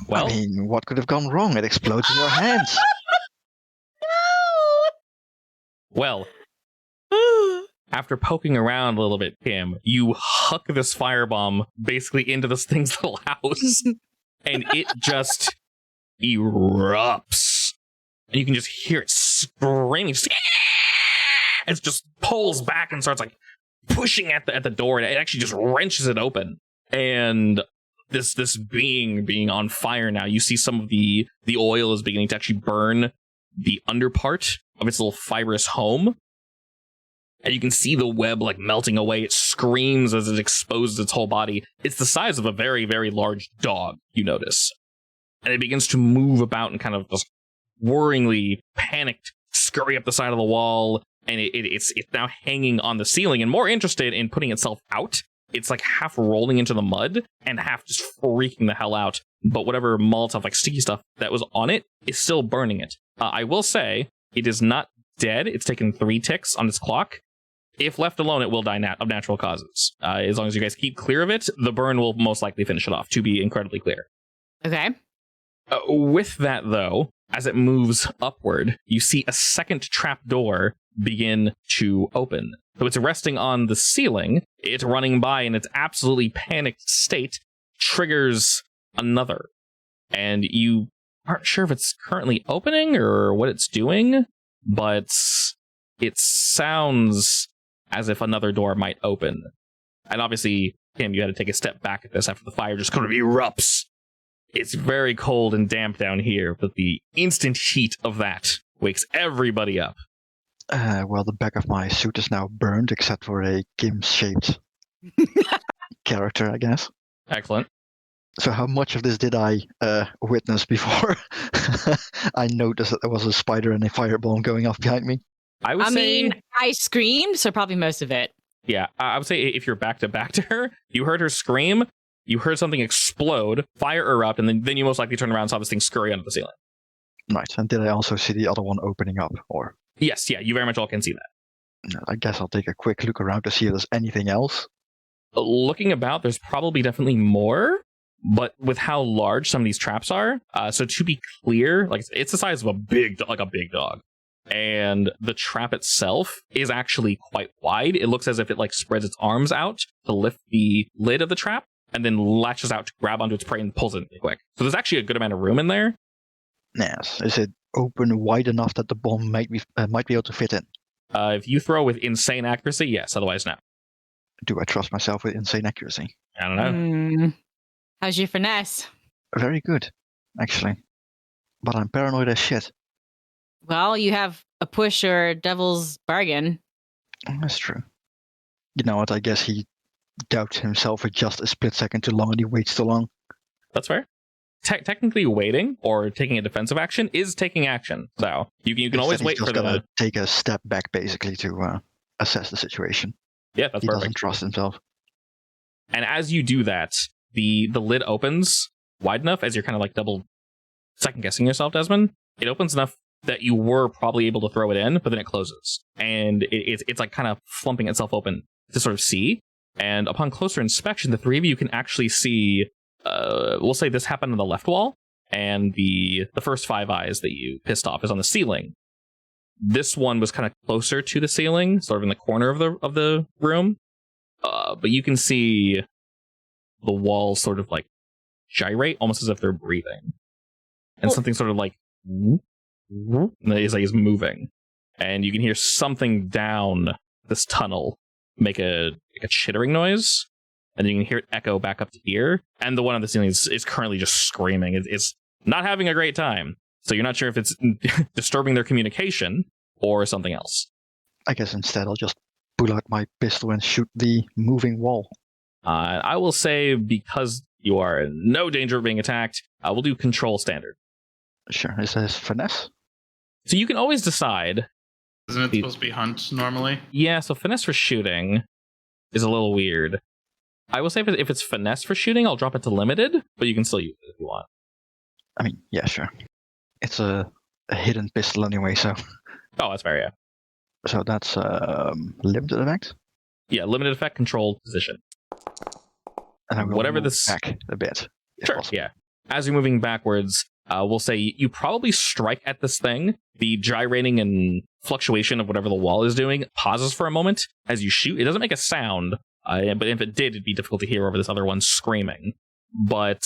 Well, I mean, what could have gone wrong? It explodes in your hands. well, No. after poking around a little bit, Kim, you huck this firebomb basically into this thing's little house, and it just erupts. And you can just hear it screaming. It just pulls back and starts like pushing at the door, and it actually just wrenches it open. And this being on fire now, you see some of the oil is beginning to actually burn the under part of its little fibrous home. And you can see the web like melting away. It screams as it exposes its whole body. It's the size of a very, very large dog, you notice. And it begins to move about and kind of just worryingly panicked, scurry up the side of the wall. And it's now hanging on the ceiling and more interested in putting itself out. It's like half rolling into the mud and half just freaking the hell out. But whatever Molotov, like sticky stuff that was on it is still burning it. I will say it is not dead. It's taken 3 ticks on its clock. If left alone, it will die of natural causes. As long as you guys keep clear of it, the burn will most likely finish it off, to be incredibly clear. Okay. With that, though, as it moves upward, you see a second trap door begin to open. So it's resting on the ceiling. It's running by in its absolutely panicked state, triggers another. And you aren't sure if it's currently opening or what it's doing, but it sounds as if another door might open. And obviously, Kim, you had to take a step back at this after the fire just kind of erupts. It's very cold and damp down here, but the instant heat of that wakes everybody up. Well, the back of my suit is now burned, except for a GIMP-shaped character, I guess. Excellent. So how much of this did I witness before I noticed that there was a spider and a fireball going off behind me? I mean, I screamed, so probably most of it. Yeah, I would say if you're back to her, you heard her scream, you heard something explode, fire erupt, and then you most likely turn around and saw this thing scurry onto the ceiling. Right, and did I also see the other one opening up? Or Yes, yeah, you very much all can see that. I guess I'll take a quick look around to see if there's anything else. Looking about, there's probably definitely more, but with how large some of these traps are, so to be clear, like it's the size of a big dog. And the trap itself is actually quite wide. It looks as if it like spreads its arms out to lift the lid of the trap and then latches out to grab onto its prey and pulls it really quick. So there's actually a good amount of room in there. Yes. Is it open wide enough that the bomb might be able to fit in? If you throw with insane accuracy, yes. Otherwise, no. Do I trust myself with insane accuracy? I don't know. How's your finesse? Very good, actually. But I'm paranoid as shit. Well, you have a push or a devil's bargain. That's true. You know what? I guess he doubts himself for just a split second too long and he waits too long. That's fair. Technically, waiting or taking a defensive action is taking action. So you can always wait for the... take a step back, basically, to assess the situation. Yeah, that's he perfect. Doesn't trust himself. And as you do that, the lid opens wide enough, as you're kind of like double second-guessing yourself, Desmond. It opens enough that you were probably able to throw it in, but then it closes. And it's like kind of flumping itself open to sort of see. And upon closer inspection, the three of you can actually see, we'll say this happened on the left wall, and the first five eyes that you pissed off is on the ceiling. This one was kind of closer to the ceiling, sort of in the corner of the room. But you can see the walls sort of like gyrate, almost as if they're breathing. And something sort of like is moving. And you can hear something down this tunnel make a chittering noise. And you can hear it echo back up to here. And the one on the ceiling is currently just screaming. It's not having a great time. So you're not sure if it's disturbing their communication or something else. I guess instead I'll just pull out my pistol and shoot the moving wall. I will say, because you are in no danger of being attacked, we'll do control standard. Sure. Is this finesse? So you can always decide. Isn't it supposed to be hunt normally? Yeah, so finesse for shooting is a little weird. I will say if it's finesse for shooting, I'll drop it to limited, but you can still use it if you want. I mean, yeah, sure. It's a hidden pistol anyway, so... Oh, that's fair, yeah. So that's limited effect? Yeah, limited effect, controlled position. And I will whatever move this back a bit. Sure, possible. Yeah. As you're moving backwards, we'll say you probably strike at this thing. The gyrating and fluctuation of whatever the wall is doing pauses for a moment as you shoot. It doesn't make a sound, but if it did, it'd be difficult to hear over this other one screaming. But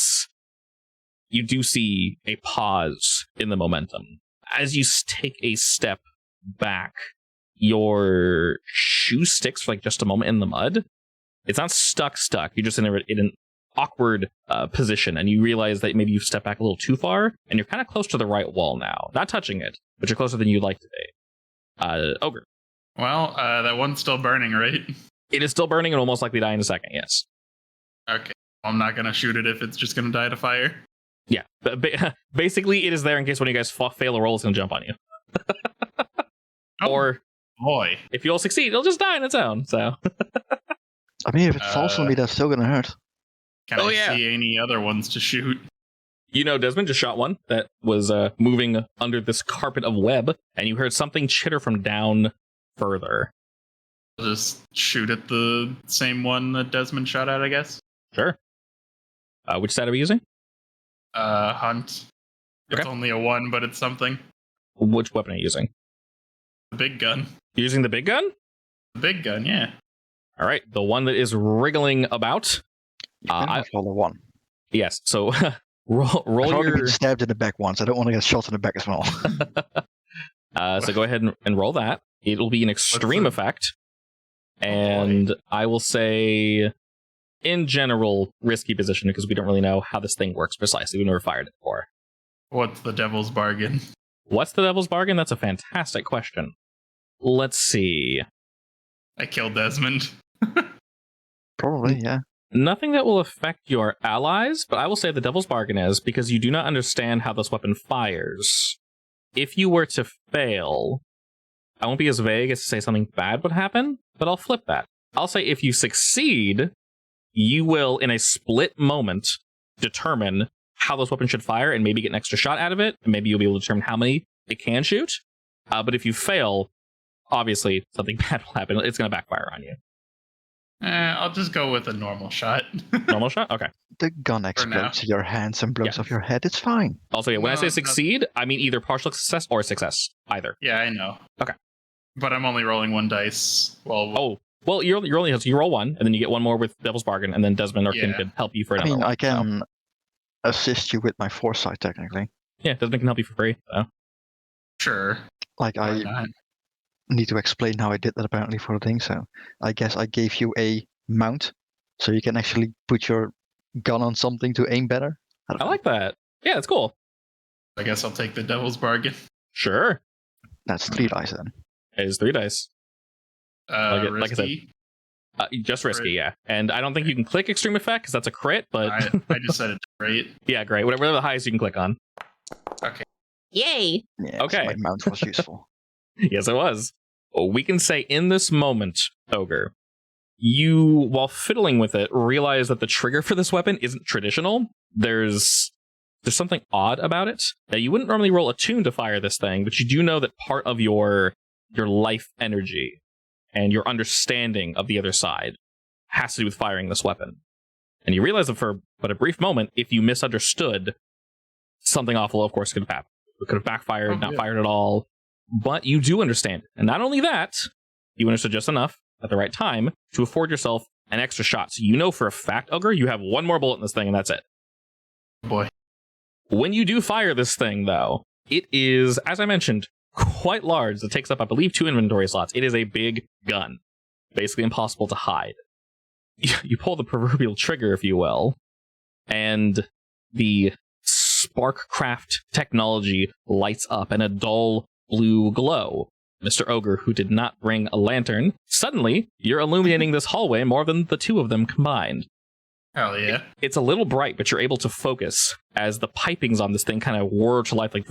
you do see a pause in the momentum. As you take a step back, your shoe sticks for like just a moment in the mud. It's not stuck. You're just in an awkward position, and you realize that maybe you've stepped back a little too far, and you're kind of close to the right wall now. Not touching it, but you're closer than you'd like to be. Ogre. Well, that one's still burning, right? It is still burning and will most likely die in a second, yes. Okay. I'm not going to shoot it if it's just going to die to fire. Yeah. Basically, it is there in case one of you guys fail a roll, it's going to jump on you. Oh, or, boy. if you all succeed, it'll just die on its own, so... I mean, if it falls on me, that's still going to hurt. Can I see any other ones to shoot? You know, Desmond just shot one that was moving under this carpet of web, and you heard something chitter from down further. I'll just shoot at the same one that Desmond shot at, I guess. Sure. Which side are we using? Hunt. It's Okay. only a 1, but it's something. Which weapon are you using? The big gun. You're using the big gun? The big gun, yeah. All right. The one that is wriggling about. You can roll a 1. Yes. So roll I've already your. been stabbed in the back once. I don't want to get shot in the back as well. So go ahead and roll that. It'll be an extreme effect. And I will say, in general, risky position because we don't really know how this thing works precisely. We've never fired it before. What's the devil's bargain? What's the devil's bargain? That's a fantastic question. Let's see. I killed Desmond. Probably, yeah. Nothing that will affect your allies, but I will say the devil's bargain is because you do not understand how this weapon fires. If you were to fail, I won't be as vague as to say something bad would happen, but I'll flip that. I'll say if you succeed, you will, in a split moment, determine how this weapon should fire and maybe get an extra shot out of it, and maybe you'll be able to determine how many it can shoot. But if you fail, obviously something bad will happen. It's going to backfire on you. I'll just go with a normal shot. Normal shot? Okay. The gun explodes in your hands and blows off your head. It's fine. Also, yeah, when I say succeed, I mean either partial success or success. Either. Yeah, I know. Okay. But I'm only rolling 1 dice. Well, you roll 1, and then you get 1 more with Devil's Bargain, and then Desmond or Kim could help you for another one. I can assist you with my foresight, technically. Yeah, Desmond can help you for free. So. Sure. Like, Why I not? need to explain how I did that apparently for the thing, so I guess I gave you a mount, so you can actually put your gun on something to aim better. I like that. Yeah, that's cool. I guess I'll take the devil's bargain. Sure. That's 3 dice then. It is 3 dice. Like I said. Risky. Just risky, yeah. And I don't think you can click extreme effect because that's a crit, but I just said it right. yeah, great. Whatever the highest you can click on. Okay. Yay! Yeah, Okay. so my mount was useful. Yes, it was. Well, we can say in this moment, Ogre, you, while fiddling with it, realize that the trigger for this weapon isn't traditional. There's something odd about it. Now, you wouldn't normally roll a tune to fire this thing, but you do know that part of your life energy and your understanding of the other side has to do with firing this weapon. And you realize that for but a brief moment, if you misunderstood, something awful, of course, could have happened. It could have backfired, not fired at all. But you do understand it. And not only that, you understood just enough at the right time to afford yourself an extra shot. So you know for a fact, Ogre, you have 1 more bullet in this thing, and that's it. Boy. When you do fire this thing, though, it is, as I mentioned, quite large. It takes up, I believe, 2 inventory slots. It is a big gun. Basically impossible to hide. You pull the proverbial trigger, if you will, and the Sparkcraft technology lights up in a dull blue glow. Mr. Ogre, who did not bring a lantern, suddenly you're illuminating this hallway more than the 2 of them combined. Hell yeah. It's a little bright, but you're able to focus as the pipings on this thing kind of whir to life, like,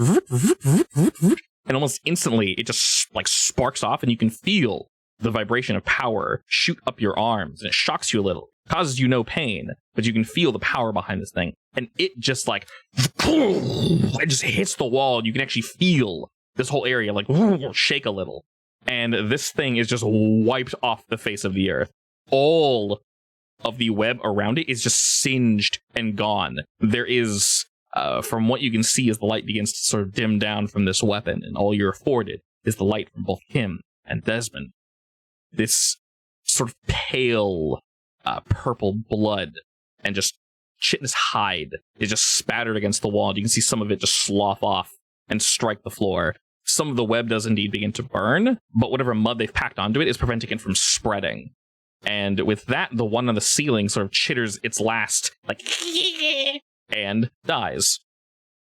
and almost instantly it just like sparks off, and you can feel the vibration of power shoot up your arms, and it shocks you a little, causes you no pain, but you can feel the power behind this thing, and it just like it just hits the wall, and you can actually feel this whole area like shake a little, and this thing is just wiped off the face of the earth. All of the web around it is just singed and gone. There is, from what you can see, as the light begins to sort of dim down from this weapon, and all you're afforded is the light from both Kim and Desmond. This sort of pale, purple blood and just chitinous hide is just spattered against the wall. You can see some of it just slough off and strike the floor. Some of the web does indeed begin to burn, but whatever mud they've packed onto it is preventing it from spreading. And with that, the one on the ceiling sort of chitters its last, like, and dies.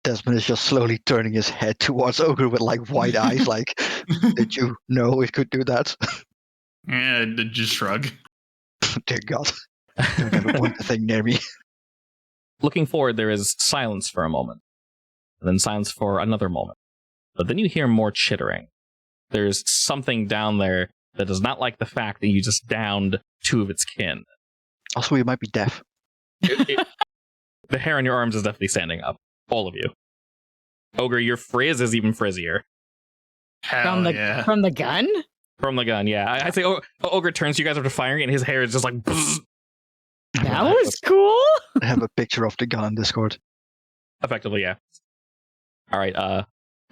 Desmond is just slowly turning his head towards Ogre with like wide eyes, like, did you know it could do that? Yeah, did you shrug? Dear God. Don't ever point the thing near me. Looking forward, there is silence for a moment, and then silence for another moment. But then you hear more chittering. There's something down there that does not like the fact that you just downed 2 of its kin. Also, you might be deaf. The hair on your arms is definitely standing up. All of you. Ogre, your frizz is even frizzier. Hell From the yeah. from the gun? From the gun, yeah. I say Ogre turns to you guys after firing, and his hair is just like. Bzz, That was cool. I have a picture of the gun in Discord. effectively, yeah. All right.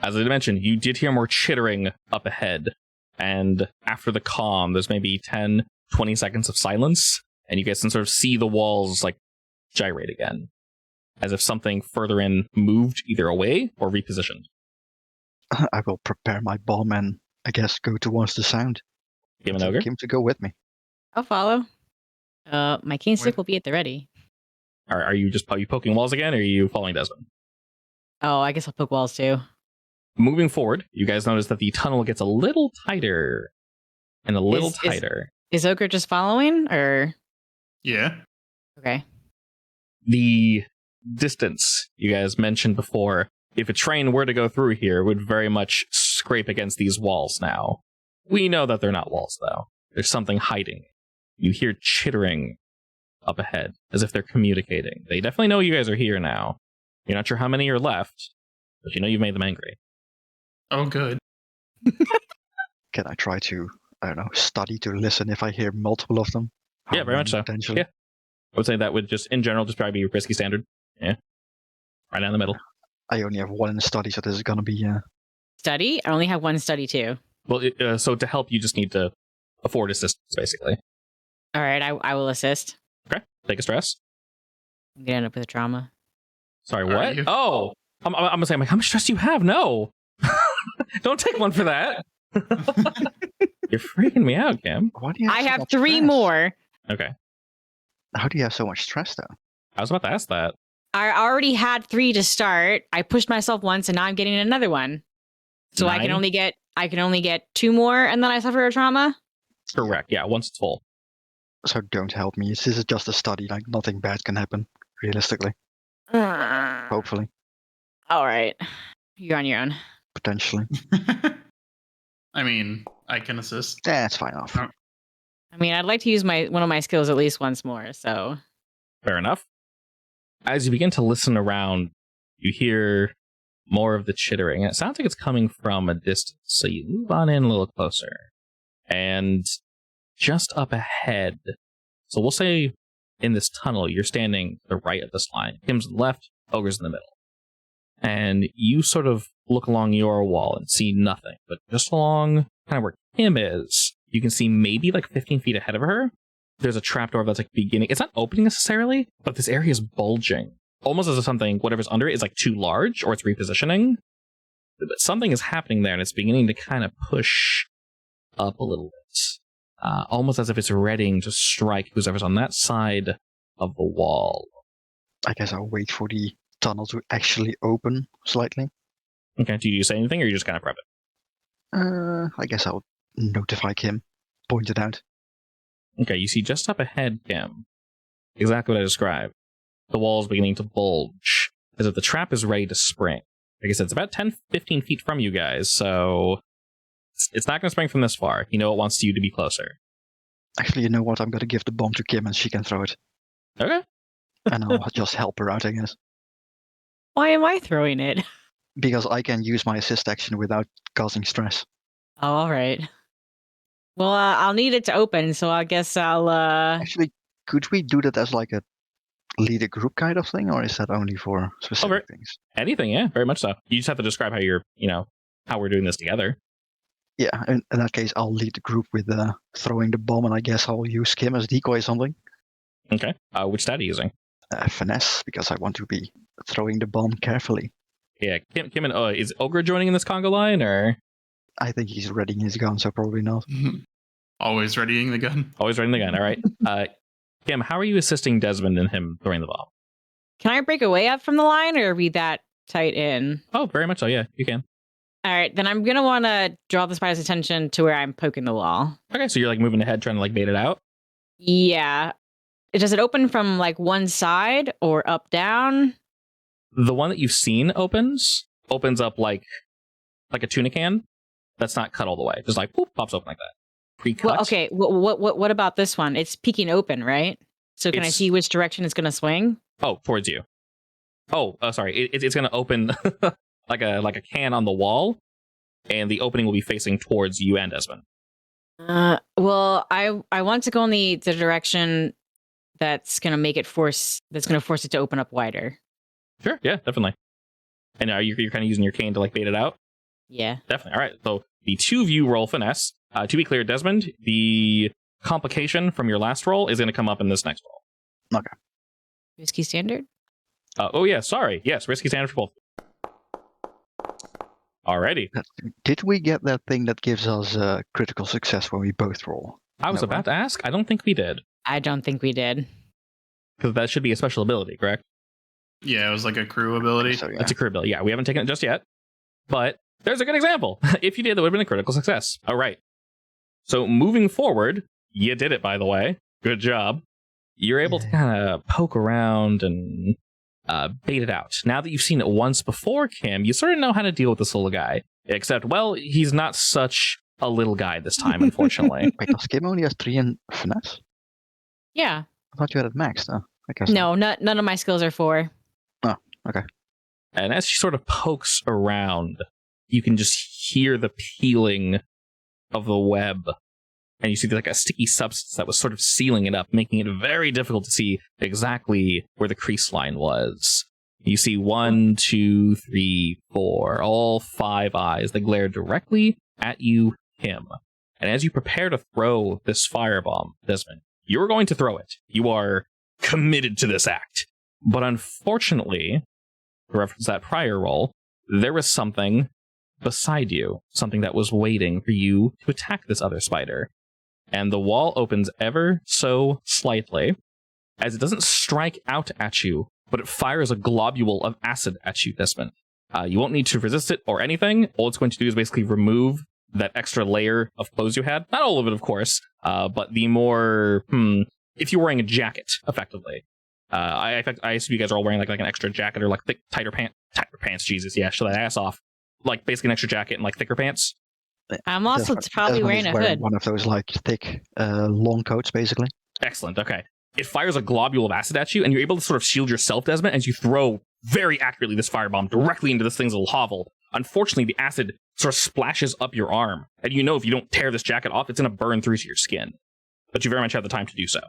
As I mentioned, you did hear more chittering up ahead, and after the calm, there's maybe 10, 20 seconds of silence, and you guys can sort of see the walls like gyrate again, as if something further in moved either away or repositioned. I will prepare my bomb and I guess go towards the sound. Give an Ogre. Kim to go with me. I'll follow. My cane stick Wait. will be at the ready. Are you poking walls again, or are you following Desmond? Oh, I guess I'll poke walls too. Moving forward, you guys notice that the tunnel gets a little tighter and a little tighter. Is Ogre just following, or Yeah. okay? The distance you guys mentioned before, if a train were to go through here, would very much scrape against these walls now. We know that they're not walls, though. There's something hiding. You hear chittering up ahead, as if they're communicating. They definitely know you guys are here now. You're not sure how many are left, but you know you've made them angry. Oh, good. Can I try to, I don't know, study to listen if I hear multiple of them? Yeah, very much so. Potentially. Yeah. I would say that would just, in general, just probably be risky standard. Yeah. Right down the middle. I only have one in study, so this is gonna be Study? I only have one study too. Well, so to help, you just need to afford assistance, basically. All right, I will assist. Okay. Take a stress. I'm gonna end up with a trauma. Sorry, Are what? you? Oh! I'm gonna say, I'm like, how much stress do you have? No! Don't take one for that! You're freaking me out, Kim. why do you have I so have much 3 stress? more. Okay. How do you have so much stress though? I was about to ask that. I already had 3 to start. I pushed myself once, and now I'm getting another one. So I can 9? only get 2 more, and then I suffer a trauma. Correct, yeah, once it's full. So don't help me. This is just a study. Like nothing bad can happen, realistically. Hopefully, All right, you're on your own. potentially. I mean, I can assist. That's fine off. Oh. I mean, I'd like to use one of my skills at least once more. So Fair enough. As you begin to listen around, you hear more of the chittering, and it sounds like it's coming from a distance. So you move on in a little closer. And just up ahead, so we'll say in this tunnel, you're standing to the right of this line. Kim's on the left, Ogre's in the middle. And you sort of look along your wall and see nothing, but just along kind of where Kim is, you can see maybe like 15 feet ahead of her, there's a trapdoor that's like beginning. It's not opening necessarily, but this area is bulging. Almost as if something, whatever's under it, is like too large or it's repositioning. But something is happening there and it's beginning to kind of push up a little bit. Almost as if it's readying to strike whoever's on that side of the wall. I guess I'll wait for the tunnel to actually open slightly. Okay, do you say anything or you just kind of prep it? I guess I'll notify Kim, point it out. Okay, you see just up ahead, Kim, exactly what I described. The wall's beginning to bulge, as if the trap is ready to spring. Like I said, it's about 10, 15 feet from you guys, so it's not going to spring from this far. You know it wants you to be closer. Actually, you know what? I'm gonna give the bomb to Kim and she can throw it. Okay. And I'll just help her out, I guess. why am I throwing it? Because I can use my assist action without causing stress. Oh, all right. Well, I'll need it to open, so I guess I'll. Actually, could we do that as like a lead a group kind of thing, or is that only for specific things? Anything, yeah, very much so. You just have to describe how you're, how we're doing this together. Yeah, in that case, I'll lead the group with throwing the bomb, and I guess I'll use Kim as decoy or something. Okay. Which stat are you using? Finesse, because I want to be throwing the bomb carefully. Yeah, Kim and is Ogre joining in this conga line, or I think he's readying his gun, so probably not. Always readying the gun. always readying the gun? All right. Kim, how are you assisting Desmond in him throwing the bomb? Can I break away up from the line, or are we that tight in? Oh, very much so. Yeah, you can. All right, then I'm gonna want to draw the spider's attention to where I'm poking the wall. Okay, so you're like moving ahead, trying to like bait it out. Yeah. Does it open from like one side or up down? The one that you've seen opens up like a tuna can. That's not cut all the way. Just like whoop, pops open like that. Pre-cut. Well, okay. What about this one? It's peeking open, right? So can I see which direction it's gonna swing? Oh, towards you. Oh, sorry. It's gonna open like a can on the wall, and the opening will be facing towards you and Desmond. Well, I want to go in the direction that's gonna force it to open up wider. Sure, yeah, definitely. And you're kind of using your cane to like bait it out? Yeah. Definitely. All right, so the two of you roll finesse. To be clear, Desmond, the complication from your last roll is going to come up in this next roll. Okay. Risky standard? Oh, yeah, sorry. Yes, risky standard for both. Alrighty. Did we get that thing that gives us critical success when we both roll? I was about to ask. I don't think we did. I don't think we did. Because that should be a special ability, correct? Yeah, it was like a crew ability. So, yeah. It's a career ability. Yeah, we haven't taken it just yet. But there's a good example. If you did, that would have been a critical success. All right. So moving forward, you did it, by the way. Good job. You're able to kind of poke around and bait it out. Now that you've seen it once before, Kim, you sort of know how to deal with this little guy. Except, well, he's not such a little guy this time, unfortunately. Wait, does Kim only has 3 in finesse? Yeah. I thought you had it maxed. Oh, I guess No, none of my skills are 4. And as she sort of pokes around, you can just hear the peeling of the web. And you see like a sticky substance that was sort of sealing it up, making it very difficult to see exactly where the crease line was. You see 1, 2, 3, 4, all 5 eyes that glare directly at you, Kim. And as you prepare to throw this firebomb, Desmond, you're going to throw it. You are committed to this act. But unfortunately, to reference that prior roll, there was something beside you, something that was waiting for you to attack this other spider. And the wall opens ever so slightly, as it doesn't strike out at you, but it fires a globule of acid at you, Desmond. You won't need to resist it or anything. All it's going to do is basically remove that extra layer of clothes you had. Not all of it, of course, but the more, if you're wearing a jacket, effectively. I assume you guys are all wearing like an extra jacket or like thick, tighter pants, Jesus, yeah, show that ass off. Like basically an extra jacket and like thicker pants. I'm also probably wearing a hood. One of those like thick, long coats, basically. Excellent, okay. It fires a globule of acid at you, and you're able to sort of shield yourself, Desmond, as you throw very accurately this firebomb directly into this thing's little hovel. Unfortunately, the acid sort of splashes up your arm, and you know if you don't tear this jacket off, it's going to burn through to your skin. But you very much have the time to do so.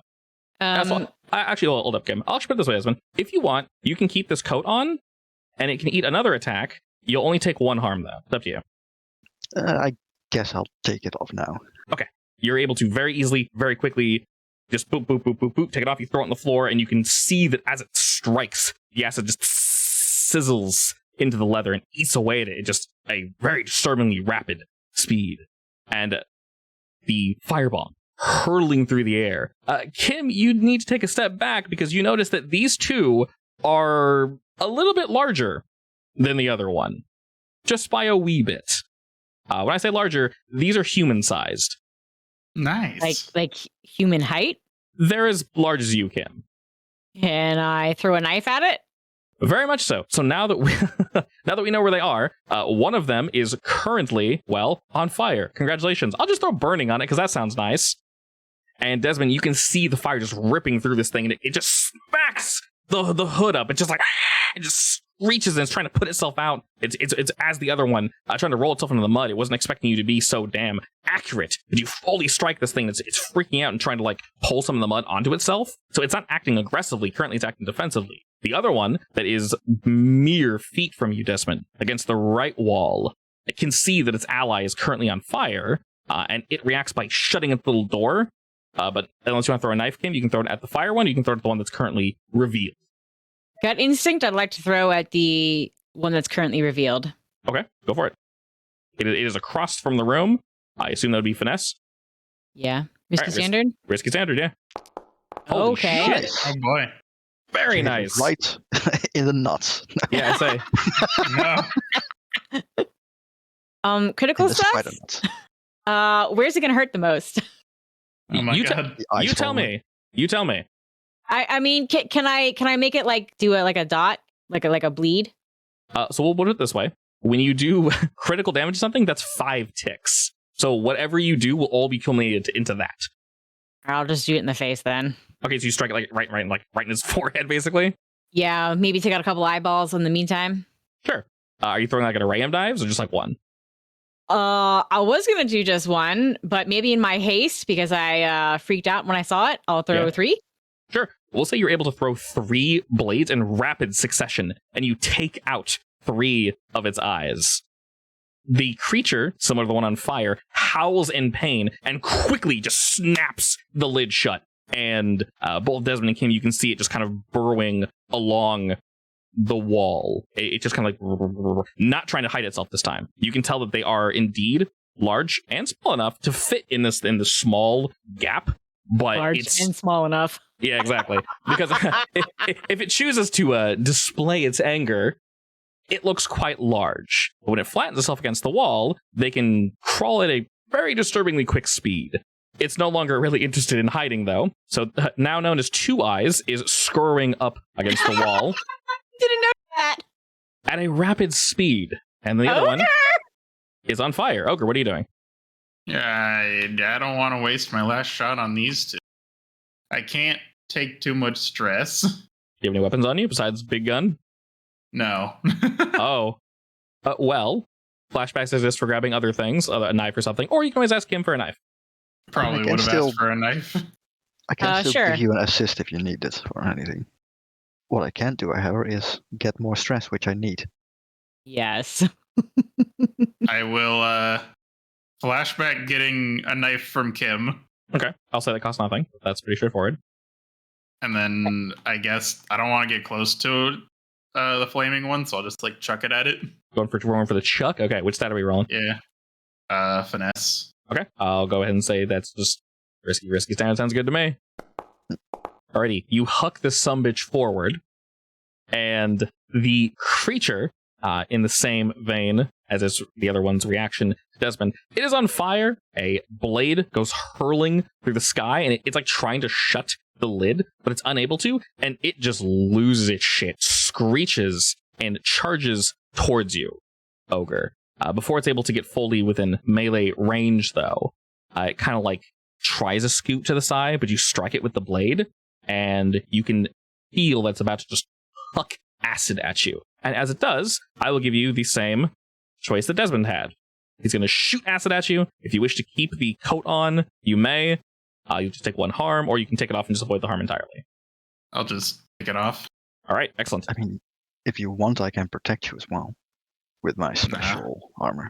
Actually, hold up, Kim. I'll actually put it this way, Desmond. If you want, you can keep this coat on, and it can eat another attack. You'll only take 1 harm, though. It's up to you. I guess I'll take it off now. Okay. You're able to very easily, very quickly, just boop, boop, boop, boop, boop, take it off, you throw it on the floor, and you can see that as it strikes, the acid just sizzles into the leather and eats away at it at just a very disturbingly rapid speed. And the firebomb hurtling through the air. Kim, you need to take a step back because you notice that these two are a little bit larger than the other one. Just by a wee bit. When I say larger, these are human-sized. Nice. Like human height? They're as large as you, Kim. Can I throw a knife at it? Very much so. So now that we know where they are, one of them is currently, well, on fire. Congratulations. I'll just throw burning on it because that sounds nice. And Desmond, you can see the fire just ripping through this thing, and it just smacks the hood up. It just like it just reaches and it's trying to put itself out. It's as the other one trying to roll itself into the mud. It wasn't expecting you to be so damn accurate, but you fully strike this thing. It's freaking out and trying to like pull some of the mud onto itself. So it's not acting aggressively. Currently, it's acting defensively. The other one that is mere feet from you, Desmond, against the right wall, it can see that its ally is currently on fire, and it reacts by shutting its little door. But unless you want to throw a knife, Kim, you can throw it at the fire one. You can throw it at the one that's currently revealed. Gut instinct, I'd like to throw at the one that's currently revealed. Okay, go for it. It is across from the room. I assume that would be finesse. Yeah. Risky Right, standard? Risky standard, yeah. Holy Okay. shit. Oh boy. Very nice. Right in the nuts. Yeah, I say. No. Critical In the stuff? spider nuts. Where's it gonna hurt the most? Oh my you god. you tell me. You tell me. I mean, can I make it like do a dot, like a bleed? So we'll put it this way. When you do critical damage to something, that's 5 ticks. So whatever you do will all be culminated into that. I'll just do it in the face then. Okay, so you strike it like right in his forehead, basically. Yeah, maybe take out a couple eyeballs in the meantime. Sure. Are you throwing like an array of knives or just like one? I was gonna do just one, but maybe in my haste because I freaked out when I saw it, I'll throw 3. Sure. We'll say you're able to throw 3 blades in rapid succession, and you take out 3 of its eyes. The creature, similar to the one on fire, howls in pain and quickly just snaps the lid shut. And both Desmond and Kim, you can see it just kind of burrowing along the wall. It just kind of like not trying to hide itself this time. You can tell that they are indeed large and small enough to fit in this small gap, but Large it's and small enough. Yeah, exactly. Because if it chooses to display its anger, it looks quite large. But when it flattens itself against the wall, they can crawl at a very disturbingly quick speed. It's no longer really interested in hiding, though. So now known as Two Eyes is scurrying up against the wall. Didn't know that. At a rapid speed. And the other one is on fire. Ogre, what are you doing? Yeah, I don't want to waste my last shot on these 2. I can't take too much stress. Do you have any weapons on you besides big gun? No. Oh. Well, flashbacks exist for grabbing other things, a knife or something, or you can always ask him for a knife. Probably would have asked for a knife. I can still sure. give you an assist if you need it or anything. What I can do, however, is get more stress, which I need. Yes. I will flashback getting a knife from Kim. Okay, I'll say that costs nothing. That's pretty straightforward. And then I guess I don't want to get close to the flaming one, so I'll just like chuck it at it. Going for the chuck? Okay, which stat are we rolling? Yeah. Finesse. Okay, I'll go ahead and say that's just risky standard. Sounds good to me. Alrighty, you huck this sumbitch forward, and the creature, in the same vein as the other one's reaction to Desmond, it is on fire. A blade goes hurling through the sky, and it's like trying to shut the lid, but it's unable to, and it just loses its shit, screeches, and charges towards you, Ogre. Before it's able to get fully within melee range, though, it kind of like tries a scoot to the side, but you strike it with the blade, and you can feel that's about to just huck acid at you. And as it does, I will give you the same choice that Desmond had. He's going to shoot acid at you. If you wish to keep the coat on, you may. You just take 1 harm, or you can take it off and just avoid the harm entirely. I'll just take it off. All right, excellent. I mean, if you want, I can protect you as well with my special armor.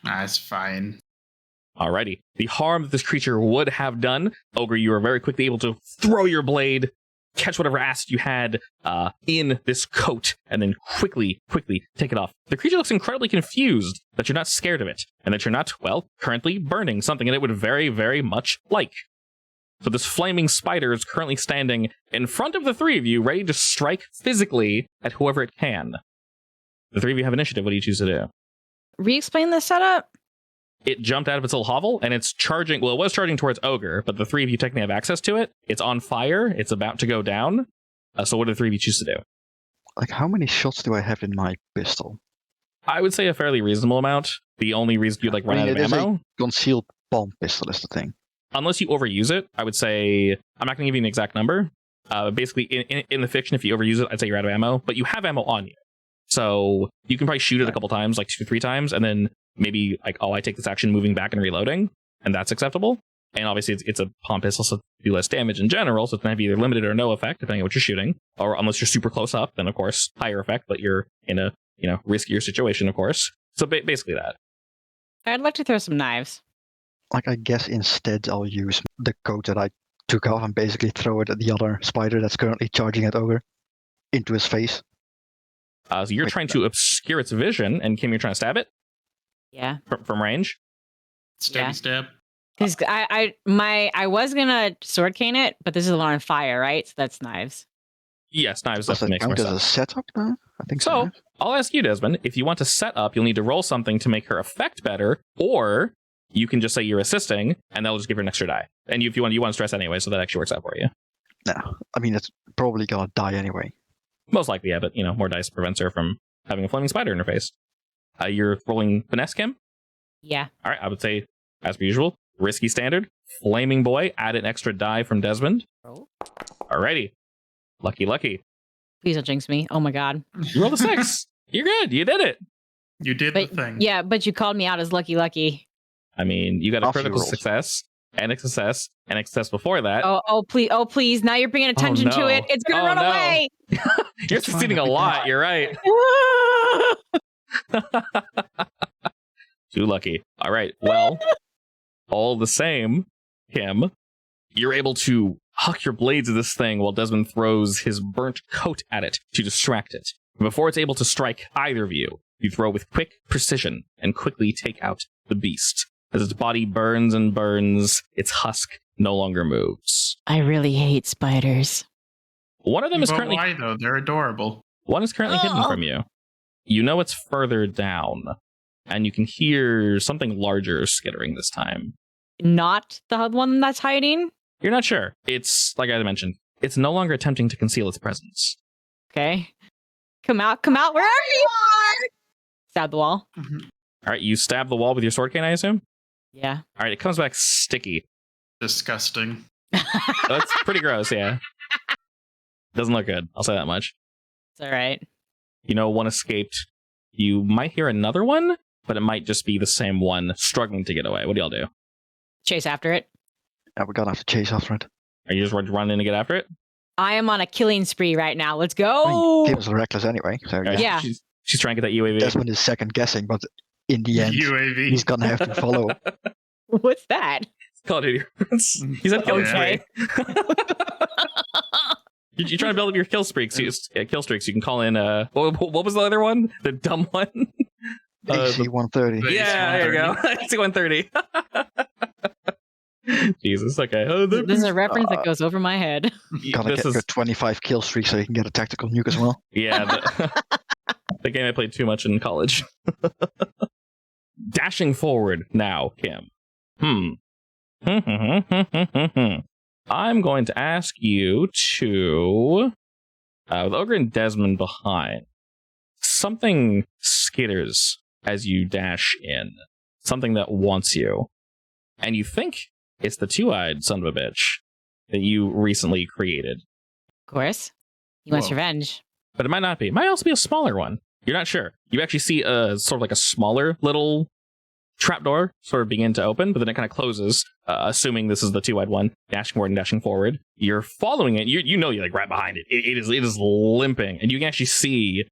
That's fine. Alrighty. The harm that this creature would have done, Ogre, you are very quickly able to throw your blade, catch whatever acid you had in this coat, and then quickly take it off. The creature looks incredibly confused that you're not scared of it, and that you're not, well, currently burning something that it would very, very much like. So this flaming spider is currently standing in front of the 3 of you, ready to strike physically at whoever it can. The 3 of you have initiative. What do you choose to do? Re-explain the setup? It jumped out of its little hovel, and it's charging. Well, it was charging towards Ogre, but the 3 of you technically have access to it. It's on fire. It's about to go down. So what do the 3 of you choose to do? Like, how many shots do I have in my pistol? I would say a fairly reasonable amount. The only reason you'd run out of ammo, concealed bomb pistol is the thing. Unless you overuse it, I would say I'm not going to give you an exact number. Basically, in the fiction, if you overuse it, I'd say you're out of ammo. But you have ammo on you, so you can probably shoot it a couple times, like 2 or 3 times, and then maybe like, I take this action, moving back and reloading, and that's acceptable. And obviously, it's a palm pistol, so do less damage in general. So it's going to have either limited or no effect, depending on what you're shooting. Or unless you're super close up, then of course higher effect, but you're in a riskier situation, of course. So basically that. I'd like to throw some knives. Like, I guess instead I'll use the coat that I took off and basically throw it at the other spider that's currently charging at Ogre into his face. So you're trying to obscure its vision, and Kim, you're trying to stab it? Yeah. From range? Stab. Because I was gonna sword cane it, but this is on fire, right? So that's knives. Yes, knives Does that definitely makes more count as sense. a setup now? I think So, I'll ask you, Desmond, if you want to set up, you'll need to roll something to make her effect better, or you can just say you're assisting, and that'll just give her an extra die. And if you want stress anyway, so that actually works out for you. No, I mean, it's probably gonna die anyway. Most likely, yeah, but, more dice prevents her from having a flaming spider in her face. You're rolling finesse, Kim? Yeah. All right, I would say, as per usual, risky standard, flaming boy, add an extra die from Desmond. Roll. Alrighty. Lucky. Please don't jinx me. Oh my god. You rolled a 6. You're good. You did it. You did But the thing. yeah, but you called me out as lucky. I mean, you got a Off your critical rolls. success and a success and a success before that. Oh please! Now you're bringing attention to no. it. It's gonna Oh, run no. away. You're It's fine, succeeding a I'll be lot. back. You're right. Too lucky. All right. Well, all the same, Kim, you're able to huck your blades at this thing while Desmond throws his burnt coat at it to distract it. Before it's able to strike either of you, you throw with quick precision and quickly take out the beast. As its body burns and burns, its husk no longer moves. I really hate spiders. One of them is But currently why though? They're adorable. One is currently hidden from you. You know it's further down, and you can hear something larger skittering this time. Not the one that's hiding. You're not sure. It's, like I mentioned, it's no longer attempting to conceal its presence. Okay, come out, wherever you are. Stab the wall. Mhm. All right, you stab the wall with your sword cane, I assume? Yeah. All right, it comes back sticky. Disgusting. That's pretty gross, yeah. Doesn't look good, I'll say that much. It's all right. You know, one escaped. You might hear another one, but it might just be the same one struggling to get away. What do y'all do? Chase after it. Yeah, we're gonna have to chase after it. Are you just running in to get after it? I am on a killing spree right now. Let's I go. mean, Kim's reckless anyway, so All right, Yeah. She's trying to get that UAV. Desmond is second guessing, but in the end, UAV. he's gonna have to follow. What's that? Call of Duty reference. He's at killing Okay. spree. You're trying to build up your kill streaks. Kill streaks. You can call in. What was the other one? The dumb one. AC 130. the- Yeah, there you go. AC 130. Jesus. Okay. This is a reference that goes over my head. Gotta This get is your 25 kill streak so you can get a tactical nuke as well. yeah. The game I played too much in college. Dashing forward now, Kim. I'm going to ask you to, with Ogre and Desmond behind, something skitters as you dash in. Something that wants you. And you think it's the two-eyed son of a bitch that you recently created. Of course. He wants Whoa. revenge. But it might not be. It might also be a smaller one. You're not sure. You actually see a sort of like a smaller little trapdoor sort of begin to open, but then it kind of closes, assuming this is the two-eyed one, dashing forward and dashing forward. You're following it. You know you're like right behind it. It is limping, and you can actually see,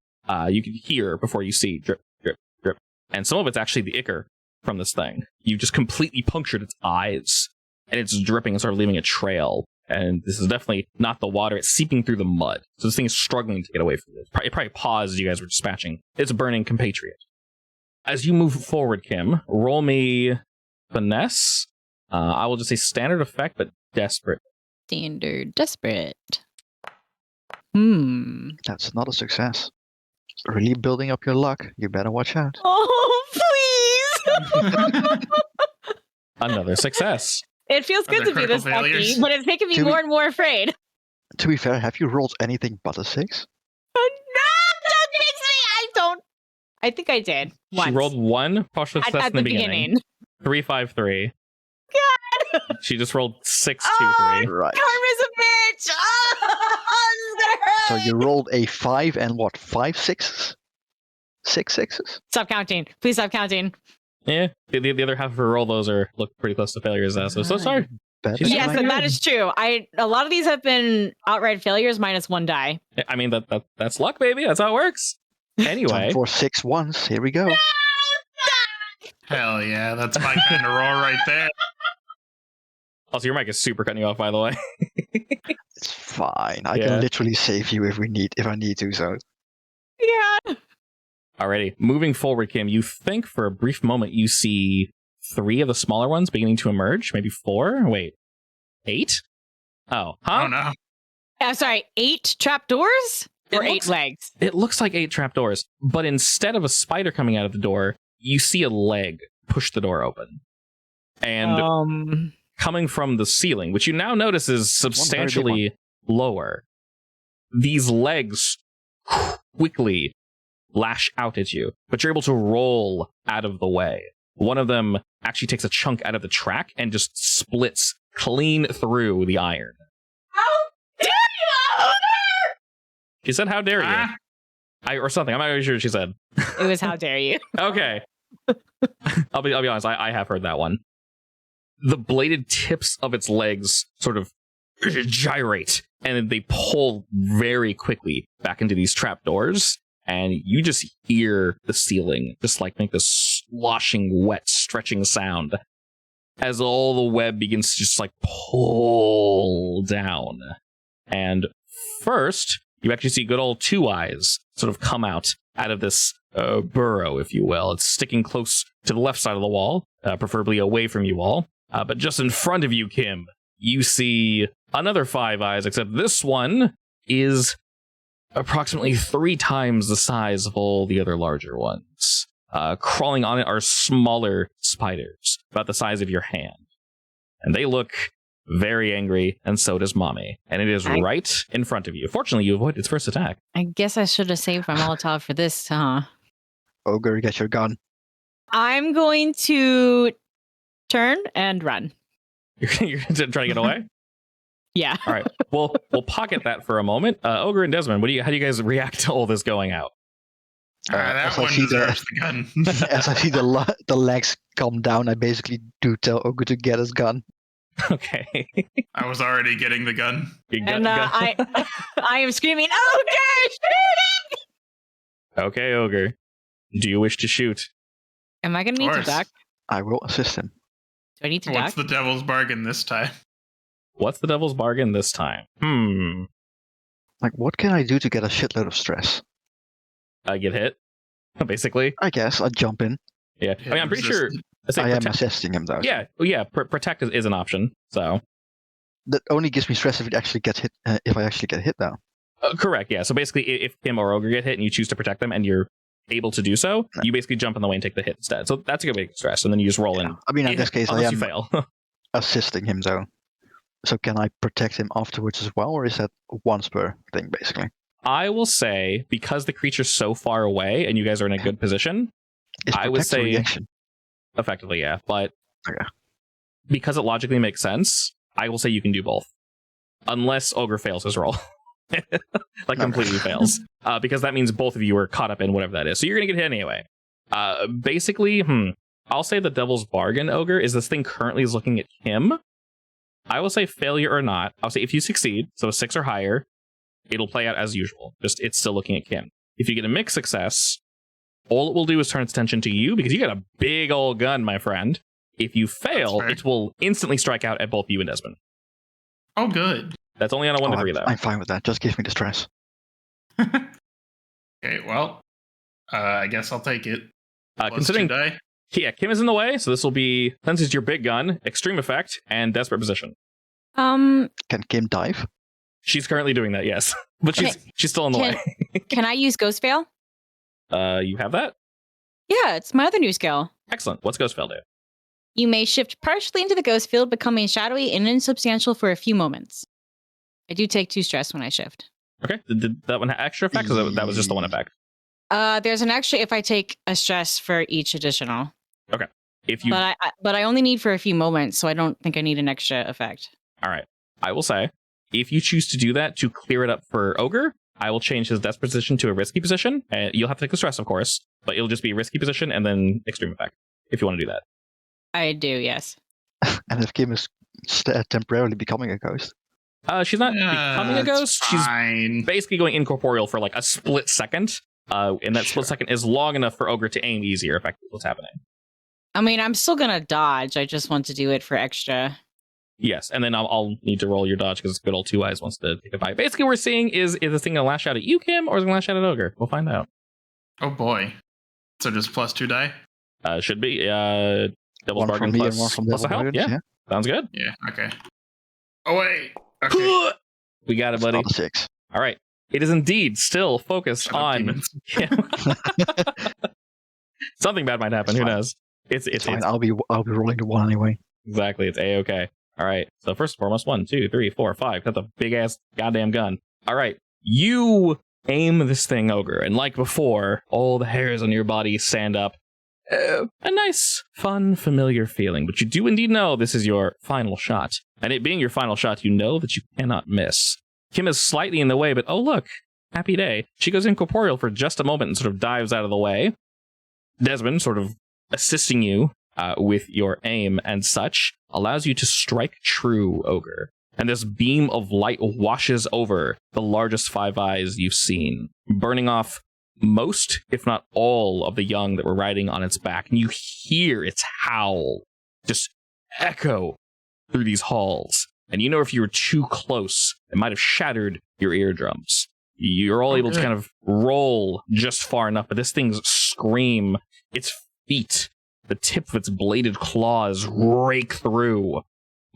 you can hear before you see drip, drip, drip. And some of it's actually the ichor from this thing. You just completely punctured its eyes, and it's dripping and sort of leaving a trail. And this is definitely not the water. It's seeping through the mud. So this thing is struggling to get away from it. It probably paused as you guys were dispatching its burning compatriot. As you move forward, Kim, roll me finesse. I will just say standard effect, but desperate. Standard desperate. That's not a success. Really building up your luck. You better watch out. Oh, please! Another success. It feels good Are to there be this critical lucky, failures? but it's making me Do we- more and more afraid. To be fair, have you rolled anything but a 6? No, don't fix me! I don't. I think I did. Once. She rolled one partial at, success at in the beginning. 353. God! She just rolled 623. Right. Karma's a bitch! Oh, this is gonna hurt! So you rolled a 5 and what? 5 6s? 6 6s? Stop counting. Please stop counting. Yeah, the other half of her roll, those look pretty close to failures. So sorry. Better She's than Yes, doing I and good. that is true. A lot of these have been outright failures minus one die. I mean that's luck, baby. That's how it works. Anyway, Time for 6 1s. Here we go. Hell yeah, that's my kind of roll right there. also your mic is super cutting you off, by the way. It's fine. I Yeah. can literally save you if I need to. So Yeah. Alrighty, moving forward, Kim, you think for a brief moment you see 3 of the smaller ones beginning to emerge, maybe 4? Wait, 8? Oh, huh? Oh no. I'm sorry, 8 trapdoors? Or It 8 looks- legs? It looks like 8 trapdoors, but instead of a spider coming out of the door, you see a leg push the door open. And coming from the ceiling, which you now notice is substantially lower, these legs quickly lash out at you, but you're able to roll out of the way. One of them actually takes a chunk out of the track and just splits clean through the iron. How dare you, owner! She said, "How dare you?" Ah, or something. I'm not really sure what she said. It was how dare you. Okay. I'll be honest, I have heard that one. The bladed tips of its legs sort of gyrate, and then they pull very quickly back into these trapdoors, and you just hear the ceiling just like make this sloshing, wet, stretching sound as all the web begins to just like pull down. And first, you actually see good old Two Eyes sort of come out of this burrow, if you will. It's sticking close to the left side of the wall, preferably away from you all. But just in front of you, Kim, you see another Five Eyes, except this one is approximately 3 times the size of all the other larger ones. Crawling on it are smaller spiders, about the size of your hand. And they look very angry, and so does Mommy. And it is right in front of you. Fortunately, you avoid its first attack. I guess I should have saved my Molotov for this, huh? Ogre, get your gun. I'm going to turn and run. You're trying to get away? Yeah. All right. We'll pocket that for a moment. Ogre and Desmond, how do you guys react to all this going out? That one deserves the gun. As I see the legs come down, I basically do tell Ogre to get his gun. Okay. I was already getting the gun. I am screaming, Ogre, shooting! Okay, Ogre. Do you wish to shoot? Am I going to need to duck? I will assist him. Do I need to What's duck? the devil's bargain this time? What's the devil's bargain this time? Like, what can I do to get a shitload of stress? Get hit, basically. I guess I'd jump in. Yeah. I mean, I'm pretty sure. I am assisting him, though. Yeah. Protect is an option. So that only gives me stress if it actually gets hit. If I actually get hit, though. Correct. Yeah. So basically, if Kim or Ogre get hit and you choose to protect them, and you're able to do so, you basically jump in the way and take the hit instead. So that's a good way to stress, and then you just roll in. I mean, in this case, I am you fail. assisting him, though. So can I protect him afterwards as well, or is that a once per thing, basically? I will say, because the creature's so far away and you guys are in a good position, I would say reaction? Effectively, yeah. But okay. Because it logically makes sense, I will say you can do both. Unless Ogre fails his roll. Completely fails. Because that means both of you are caught up in whatever that is. So you're going to get hit anyway. Basically, I'll say the devil's bargain, Ogre, is this thing currently is looking at him. I will say failure or not. I'll say if you succeed, so a 6 or higher, it'll play out as usual. Just it's still looking at Kim. If you get a mixed success, all it will do is turn its attention to you because you got a big old gun, my friend. If you fail, it will instantly strike out at both you and Desmond. Oh, good. That's only on a 1 to 3, though. I'm fine with that. Just give me the stress. Okay, well, I guess I'll take it. Considering, Kim is in the way, so this will be, since it's your big gun, extreme effect, and desperate position. Can Kim dive? She's currently doing that, yes. But she's still in the way. Can I use Ghost Veil? You have that? Yeah, it's my other new skill. Excellent. What's Ghost Veil do? You may shift partially into the ghost field, becoming shadowy and insubstantial for a few moments. I do take 2 stress when I shift. Okay. Did that one have extra effects, or that was just the one effect? There's an extra if I take a stress for each additional. Okay. If you, but I only need for a few moments, so I don't think I need an extra effect. All right. I will say, if you choose to do that to clear it up for Ogre, I will change his desperate position to a risky position. You'll have to take the stress, of course, but it'll just be a risky position and then extreme effect, if you want to do that. I do, yes. And if Kim is temporarily becoming a ghost? She's not becoming a ghost. Fine. She's basically going incorporeal for like a split second. And that split second is long enough for Ogre to aim easier, effectively, what's happening. I mean, I'm still going to dodge. I just want to do it for extra. Yes, and then I'll need to roll your dodge because good old Two Eyes wants to take a bite. Basically, what we're seeing is this thing going to lash out at you, Kim, or is it going to lash out at Ogre? We'll find out. Oh, boy. So just +2 die? Should be. Devil's One Bargain from me plus, and one from plus a Devil's help. Bargain, Yeah, sounds good. Yeah, okay. Oh, wait. Okay. We got it, buddy. Not a 6. All right. It is indeed still focused on Kim. Something bad might happen. Who knows? It's fine. I'll be rolling the 1 anyway. Exactly. It's A-okay. All right. So first and foremost, 1, 2, 3, 4, 5. Got the big ass goddamn gun. All right. You aim this thing, Ogre, and like before, all the hairs on your body stand up. A nice, fun, familiar feeling, but you do indeed know this is your final shot. And it being your final shot, you know that you cannot miss. Kim is slightly in the way, but oh look, Happy day. She goes incorporeal for just a moment and sort of dives out of the way. Desmond, sort of assisting you with your aim and such, allows you to strike true, Ogre. And this beam of light washes over the largest 5 eyes you've seen, burning off most, if not all, of the young that were riding on its back. And you hear its howl just echo through these halls. And you know if you were too close, it might have shattered your eardrums. You're all able to kind of roll just far enough, but this thing's scream, its feet, the tip of its bladed claws rake through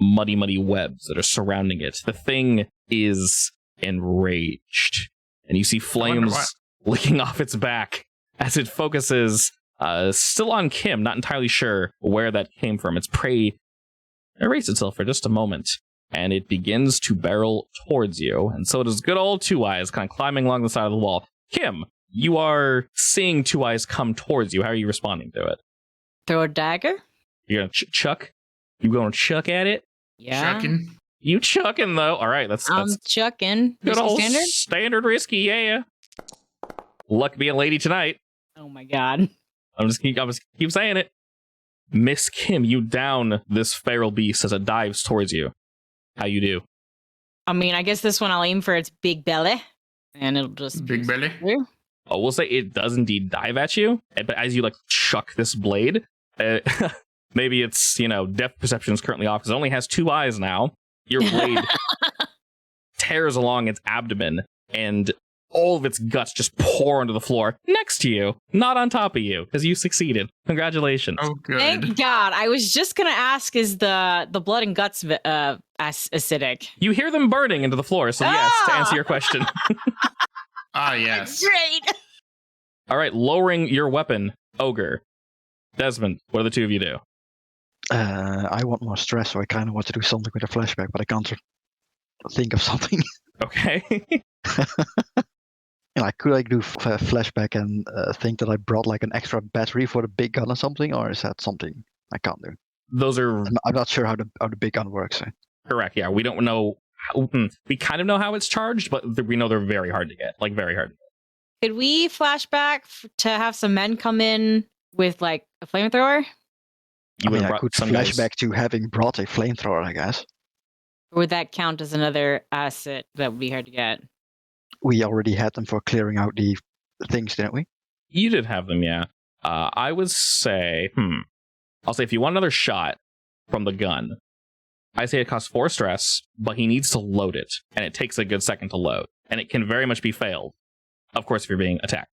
muddy webs that are surrounding it. The thing is enraged, and you see flames licking off its back as it focuses still on Kim, not entirely sure where that came from. Its prey erases itself for just a moment, and it begins to barrel towards you, and so does good old Two Eyes, kind of climbing along the side of the wall. Kim, you are seeing Two Eyes come towards you. How are you responding to it? Throw a dagger? You're gonna chuck? You going to chuck at it? Yeah. Chucking. You chucking, though. All right, that's chucking. good old Standard? standard risky, yeah. Luck being a lady tonight. Oh my god. I'm just keep saying it. Miss Kim, you down this feral beast as it dives towards you. How you do? I mean, I guess this one I'll aim for its big belly, and it'll just Big belly. through. Oh, we'll say it does indeed dive at you, but as you like chuck this blade, maybe it's, depth perception is currently off because it only has 2 eyes now. Your blade tears along its abdomen, and all of its guts just pour onto the floor next to you, not on top of you, because you succeeded. Congratulations. Oh, good. Thank God. I was just gonna ask, is the blood and guts acidic? You hear them burning into the floor, so yes, to answer your question. Ah, yes. Great. All right, lowering your weapon, Ogre. Desmond, what do the two of you do? I want more stress, so I kind of want to do something with a flashback, but I can't think of something. Okay. I could do a flashback and think that I brought like an extra battery for the big gun or something, or is that something I can't do? Those are I'm not sure how the big gun works. correct. Yeah, we don't know. We kind of know how it's charged, but we know they're very hard to get. Like, very hard. Could we flashback to have some men come in with like a flamethrower? I could flashback to having brought a flamethrower, I guess. Or would that count as another asset that would be hard to get? We already had them for clearing out the things, didn't we? You did have them, yeah. I would say, I'll say if you want another shot from the gun, I say it costs 4 stress, but he needs to load it, and it takes a good second to load, and it can very much be failed. Of course, if you're being attacked.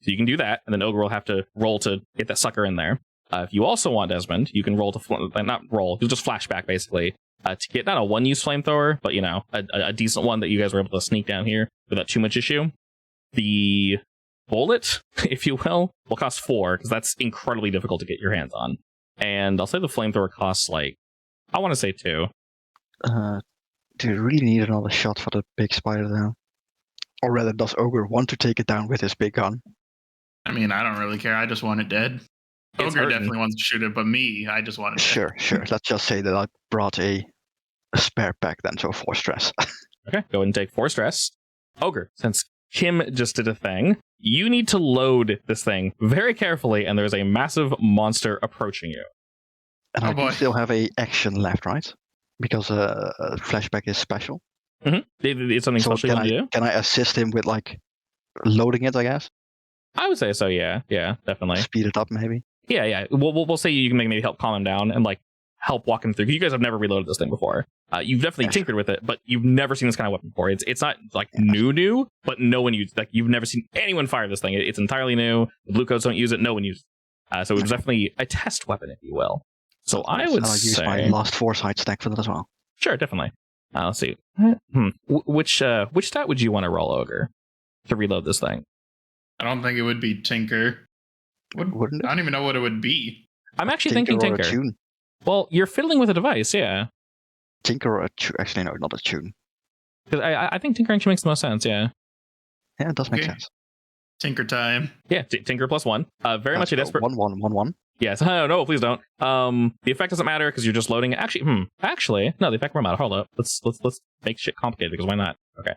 So you can do that, and then Ogre will have to roll to get that sucker in there. If you also want Desmond, you can roll to, not roll, you'll just flashback, basically, to get not a one-use flamethrower, but, a decent one that you guys were able to sneak down here without too much issue. The bullet, if you will cost 4, because that's incredibly difficult to get your hands on. And I'll say the flamethrower costs, I want to say 2. Do you really need another shot for the big spider now? Or rather, does Ogre want to take it down with his big gun? I mean, I don't really care. I just want it dead. It's Ogre hurting. definitely wants to shoot it, but me, I just want it dead. Sure. Let's just say that I brought a spare pack then, so 4 stress. Okay, go ahead and take 4 stress. Ogre, since Kim just did a thing, you need to load this thing very carefully, and there's a massive monster approaching you. And Oh, I boy. do still have a action left, right? Because flashback is special. It's something So special you want to do? can I assist him with loading it, I guess? I would say so, yeah. Yeah, definitely. Speed it up, maybe? Yeah. We'll say you can maybe help calm him down and help walk him through. You guys have never reloaded this thing before. You've definitely tinkered with it, but you've never seen this kind of weapon before. It's not new, but no one used you've never seen anyone fire this thing. It's entirely new. The blue coats don't use it. No one uses it. So it was definitely a test weapon, if you will. So I would I'll use my say last foresight stack for that as well. sure, definitely. Let's see. Which stat would you want to roll, Ogre, to reload this thing? I don't think it would be Tinker. Wouldn't it? I don't even know what it would be. I'm actually thinking or a Tinker. tune? Well, you're fiddling with a device, yeah. Tinker or a tune? Actually, no, not a tune. Because I think Tinker actually makes the most sense, yeah. Yeah, it does make Okay. sense. Tinker time. Yeah, Tinker +1. Very much a desperate. 1-1-1-1. Yes. No, please don't. The effect doesn't matter because you're just loading it. Actually, no, the effect won't matter. Hold up. Let's make shit complicated because why not? Okay.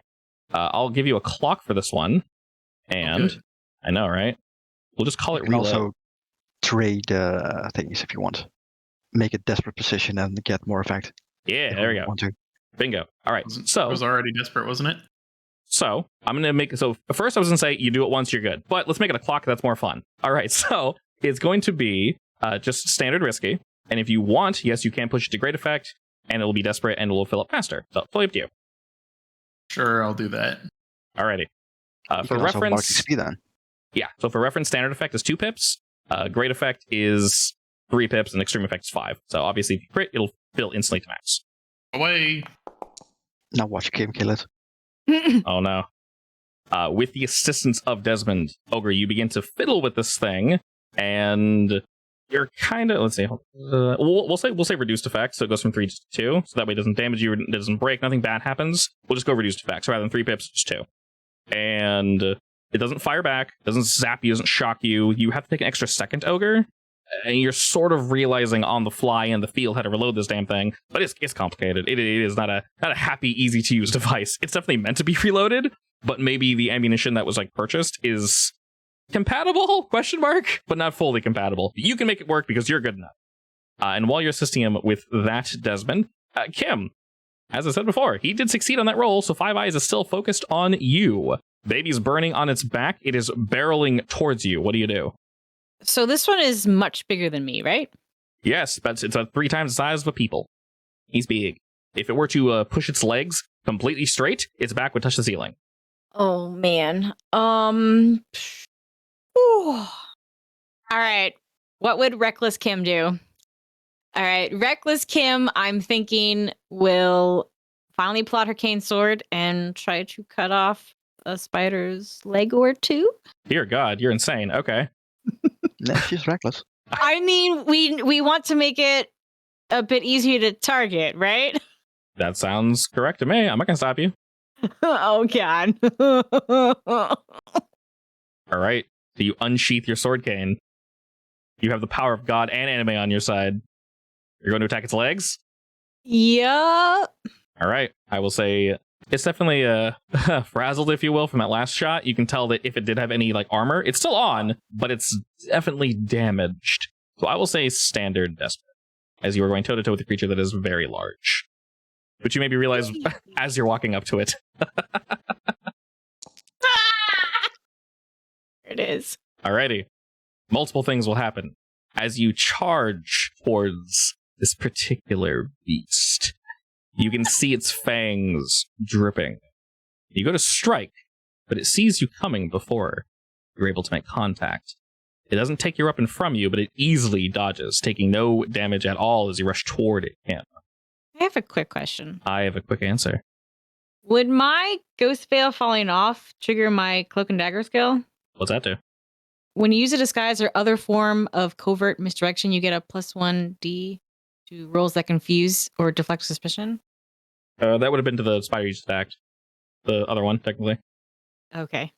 I'll give you a clock for this one. And Good. I know, right? We'll just call You it can reload. also trade things if you want. Make a desperate position and get more effect. Yeah, if there we you go. Want to. Bingo. All right. It So was already desperate, wasn't it? So I'm going to make so first I was going to say you do it once, you're good. But let's make it a clock. That's more fun. All right. So it's going to be just standard risky. And if you want, yes, you can push it to great effect and it'll be desperate and it will fill up faster. So fully up to you. Sure, I'll do that. Alrighty. You For can also mark reference, XP then. yeah. So for reference, standard effect is 2 pips. Great effect is 3 pips and extreme effect is 5. So obviously if you crit, it'll fill instantly to max. Away. Now watch Kim kill it. Oh no. With the assistance of Desmond, Ogre, you begin to fiddle with this thing, and you're kind of, let's see, we'll say reduced effect, so it goes from 3 to 2, so that way it doesn't damage you, it doesn't break, nothing bad happens. We'll just go reduced effect, so rather than 3 pips, just 2. And it doesn't fire back, doesn't zap you, doesn't shock you. You have to take an extra second, Ogre, and you're sort of realizing on the fly in the field how to reload this damn thing, but it's complicated. It is not a happy, easy to use device. It's definitely meant to be reloaded, but maybe the ammunition that was like purchased is compatible? Question mark, but not fully compatible. You can make it work because you're good enough. And while you're assisting him with that, Desmond, Kim, as I said before, he did succeed on that roll, so Five Eyes is still focused on you. Baby's burning on its back. It is barreling towards you. What do you do? So this one is much bigger than me, right? Yes, but it's 3 times the size of a people. He's big. If it were to push its legs completely straight, its back would touch the ceiling. Oh man. All right. What would Reckless Kim do? All right, Reckless Kim, I'm thinking will finally pull out her cane sword and try to cut off a spider's leg or two. Dear God, you're insane. Okay. No, she's reckless. I mean, we want to make it a bit easier to target, right? That sounds correct to me. I'm not going to stop you. Oh God. All right. So you unsheath your sword cane. You have the power of God and anime on your side. You're going to attack its legs? Yeah. All right. I will say it's definitely frazzled, if you will, from that last shot. You can tell that if it did have any like armor, it's still on, but it's definitely damaged. So I will say standard desperate, as you are going toe-to-toe with a creature that is very large. Which you maybe realize as you're walking up to it. There it is. Alrighty. Multiple things will happen as you charge towards this particular beast. You can see its fangs dripping. You go to strike, but it sees you coming before you're able to make contact. It doesn't take your weapon from you, but it easily dodges, taking no damage at all as you rush toward it. Yeah. I have a quick question. I have a quick answer. Would my ghost veil falling off trigger my cloak and dagger skill? What's that do? When you use a disguise or other form of covert misdirection, you get a +1d to rolls that confuse or deflect suspicion. That would have been to the spider you just attacked. The other one, technically. Okay.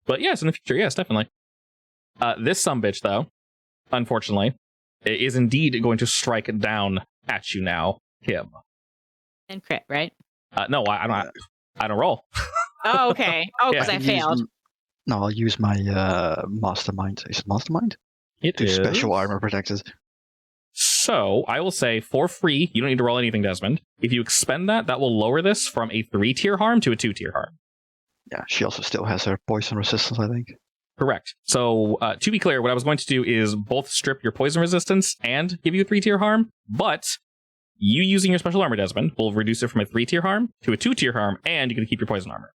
But yes, in the future, yes, definitely. This sumbitch, though, unfortunately, is indeed going to strike down at you now, Kim. And crit, right? No, I don't roll. Oh, okay. Oh, because Yeah. I failed. No, I'll use my mastermind. Is it mastermind? It To is. special armor protected. So I will say for free, you don't need to roll anything, Desmond. If you expend that, that will lower this from a 3-tier harm to a 2-tier harm. Yeah, she also still has her poison resistance, I think. Correct. So to be clear, what I was going to do is both strip your poison resistance and give you a 3-tier harm, but you using your special armor, Desmond, will reduce it from a 3-tier harm to a 2-tier harm, and you can keep your poison armor.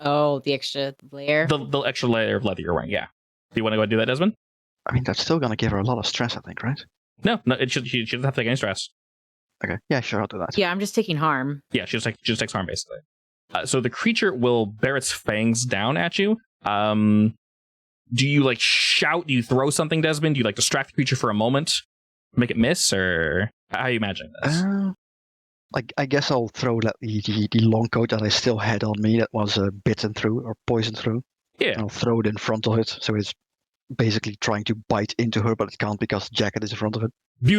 Oh, the extra layer. The extra layer of leather you're wearing, yeah. Do you want to go ahead and do that, Desmond? I mean, that's still going to give her a lot of stress, I think, right? No, she doesn't have to take any stress. Okay, yeah, sure, I'll do that. Yeah, I'm just taking harm. Yeah, she just takes harm, basically. So the creature will bear its fangs down at you. Do you, like, shout? Do you throw something, Desmond? Do you, like, distract the creature for a moment? Make it miss? Or how are you imagining this? I guess I'll throw the long coat that I still had on me that was bitten through or poisoned through. Yeah. And I'll throw it in front of it, so it's basically trying to bite into her, but it can't because the jacket is in front of it.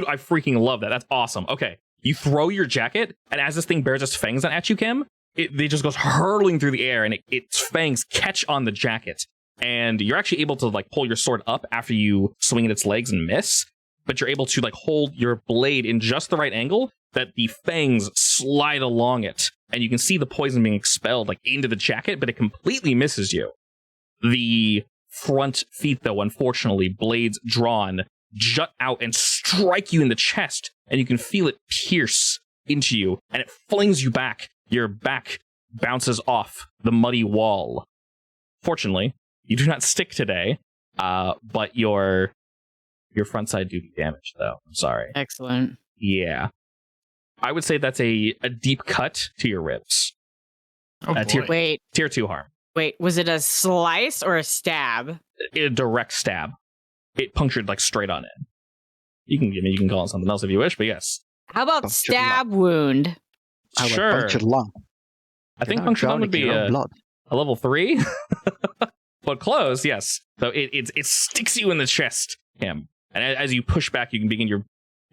I freaking love that. That's awesome. Okay. You throw your jacket, and as this thing bears its fangs at you, Kim, It just goes hurtling through the air, and its fangs catch on the jacket. And you're actually able to like pull your sword up after you swing at its legs and miss, but you're able to like hold your blade in just the right angle that the fangs slide along it, and you can see the poison being expelled like into the jacket, but it completely misses you. The front feet, though, unfortunately, blades drawn, jut out and strike you in the chest, and you can feel it pierce into you, and it flings you back. Your back bounces off the muddy wall. Fortunately, you do not stick today, but your front side do be damaged, though. I'm sorry. Excellent. Yeah. I would say that's a deep cut to your ribs. Oh, boy. Wait, Tier 2 harm. was it a slice or a stab? A direct stab. It punctured like straight on in. You can call it something else if you wish, but yes. How about Punctured stab wound? I would Sure. puncture lung. I think You're not punctured lung drowning would be in your own blood. a level 3. But close, yes. So it sticks you in the chest, Kim. And as you push back, you can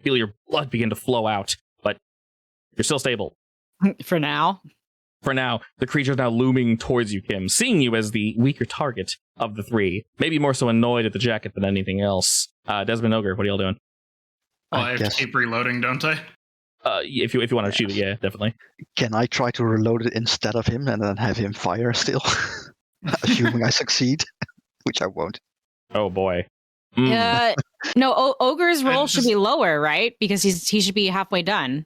feel your blood begin to flow out, but you're still stable. For now. For now, the creature's now looming towards you, Kim, seeing you as the weaker target of the three. Maybe more so annoyed at the jacket than anything else. Desmond, Ogre, what are y'all doing? Well, I have to keep reloading, don't I? If you want to shoot it, yeah, definitely. Can I try to reload it instead of him and then have him fire still? Assuming I succeed, which I won't. Oh boy. No, Ogre's roll just- should be lower, right? Because he should be halfway done.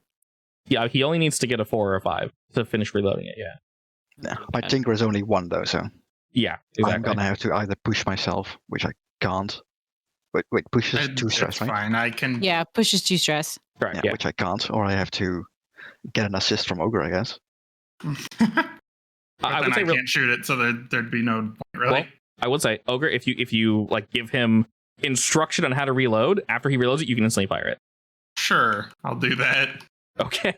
Yeah, he only needs to get a 4 or a 5 to finish reloading it, yeah. Yeah, my tinker is only 1 though, so Yeah, exactly. I'm gonna have to either push myself, which I can't. Wait, push is 2 stress, It's right? fine. I can. Yeah, pushes 2 stress. Correct, Yeah, yeah. which I can't, or I have to get an assist from Ogre, I guess. But I then would say I can't shoot it, so there'd be no point, really. Well, I would say, Ogre, if you like give him instruction on how to reload, after he reloads it, you can instantly fire it. Sure, I'll do that. Okay.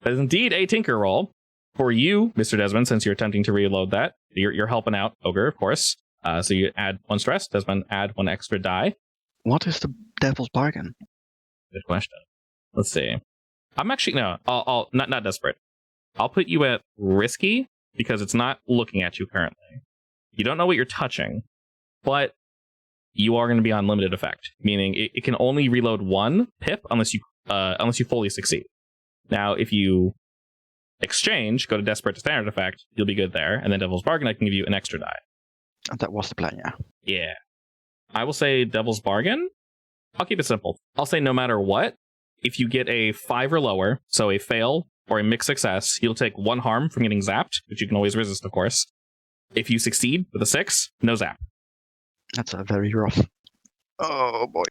That is indeed a tinker roll. For you, Mr. Desmond, since you're attempting to reload that, you're helping out Ogre, of course. So you add 1 stress. Desmond, add 1 extra die. What is the devil's bargain? Good question. Let's see. I'm actually, no, I'll not desperate. I'll put you at risky because it's not looking at you currently. You don't know what you're touching, but you are going to be on limited effect, meaning it can only reload 1 pip unless you fully succeed. Now, if you exchange, go to desperate to standard effect, you'll be good there, and then Devil's Bargain, I can give you an extra die. That was the plan, yeah. Yeah. I will say Devil's Bargain. I'll keep it simple. I'll say no matter what, if you get a 5 or lower, so a fail or a mixed success, you'll take 1 harm from getting zapped, which you can always resist, of course. If you succeed with a 6, no zap. That's a very rough. Oh boy.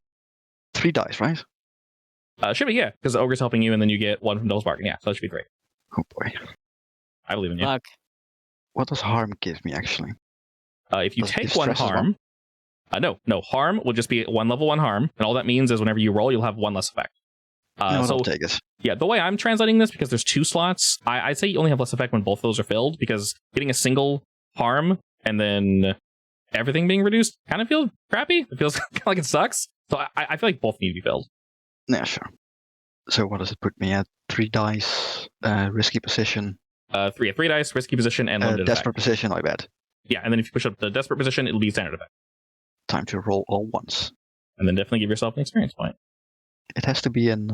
3 dice, right? Should be, yeah, because the Ogre's helping you, and then you get 1 from Devil's Bargain. Yeah, so that should be 3. Oh boy. I believe in you. Luck. What does harm give me, actually? If you Does it take give 1 stress as harm, no, harm will just be 1 level 1 harm, and all that means is whenever you roll, you'll have 1 less effect. No, So I'll take it. yeah, the way I'm translating this, because there's 2 slots, I'd say you only have less effect when both of those are filled, because getting a single harm and then everything being reduced kind of feels crappy. It feels kind of like it sucks. So I feel like both need to be filled. Yeah, sure. So what does it put me at? 3 dice, risky position, 3 dice, risky position, and limited desperate effect. position, I bet. Yeah, and then if you push up the desperate position, it'll be standard effect. Time to roll all once. And then definitely give yourself an experience point. It has to be an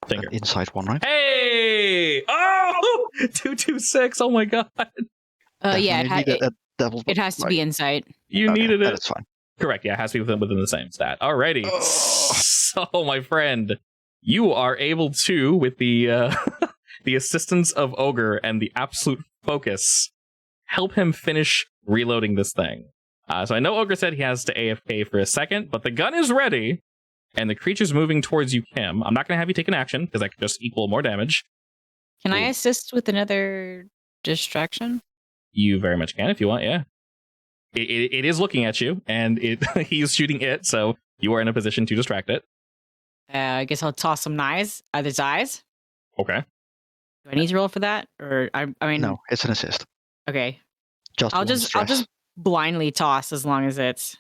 Tinker. inside one, right? Hey! Oh! 226. Oh my god. Yeah, Definitely need a devil's it has to like- be insight. You Okay, needed it. That's fine. Correct, yeah, it has to be within the same stat. Alrighty. Oh. So, my friend, you are able to, with the the assistance of Ogre and the absolute focus, help him finish reloading this thing. So I know Ogre said he has to AFK for a second, but the gun is ready, and the creature's moving towards you, Kim. I'm not going to have you take an action, because that could just equal more damage. Can I Ooh. assist with another distraction? You very much can if you want, yeah. It is looking at you, and he's shooting it, so you are in a position to distract it. I guess I'll toss some knives at its eyes. Okay. Do I need to roll for that, or I mean, No, it's an assist. Okay, Just I'll one just stress. blindly toss as long as it's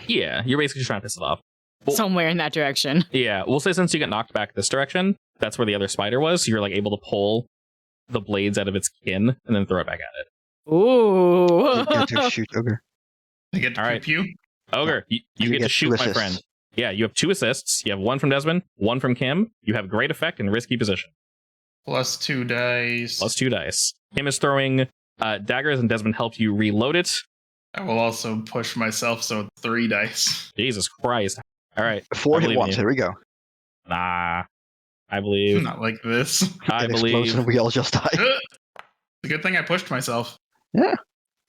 Yeah, you're basically just trying to piss it off. Well- somewhere in that direction. Yeah, we'll say since you get knocked back this direction, that's where the other spider was. So you're like able to pull the blades out of its skin and then throw it back at it. Ooh. You get to shoot Ogre. I get to All right. pew pew. Ogre, you get to get shoot, 2 my assists. friend. Yeah, you have 2 assists. You have 1 from Desmond, 1 from Kim. You have great effect and risky position. Plus 2 dice. Plus 2 dice. Kim is throwing daggers, and Desmond helped you reload it. I will also push myself, so 3 dice. Jesus Christ. All right. 4 I hit believe in ones. you. Here we go. Nah. I believe. Not like this. I It explodes believe. and we all just die. It's a good thing I pushed myself.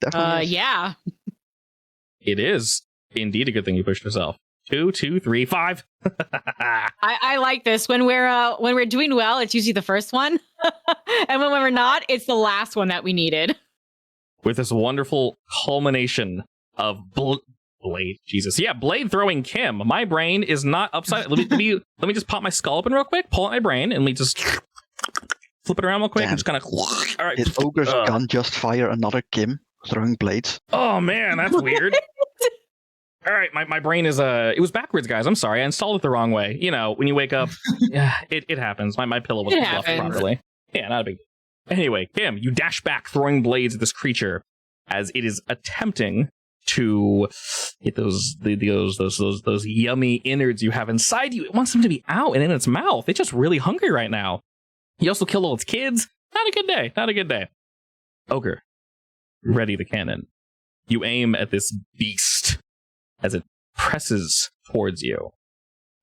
Definitely. is. Yeah. It is indeed a good thing you pushed yourself. 2, 2, 3, 5. I like this. When we're doing well, it's usually the first one. And when we're not, it's the last one that we needed. With this wonderful culmination of blade. Jesus. Yeah, blade throwing Kim. My brain is not upside. Let me just pop my skull open real quick, pull out my brain, and we just flip it around real quick Damn. and just kind of. All right. Did Ogre's gun just fire another Kim throwing blades? Oh man, that's weird. All right, my brain is it was backwards, guys. I'm sorry, I installed it the wrong way. You know, when you wake up, yeah, it happens. My pillow wasn't fluffed happens. properly. Yeah, not a big deal. Anyway, Kim, you dash back, throwing blades at this creature as it is attempting to get those yummy innards you have inside you. It wants them to be out and in its mouth. It's just really hungry right now. You also killed all its kids. Not a good day. Not a good day. Ogre, ready the cannon. You aim at this beast as it presses towards you.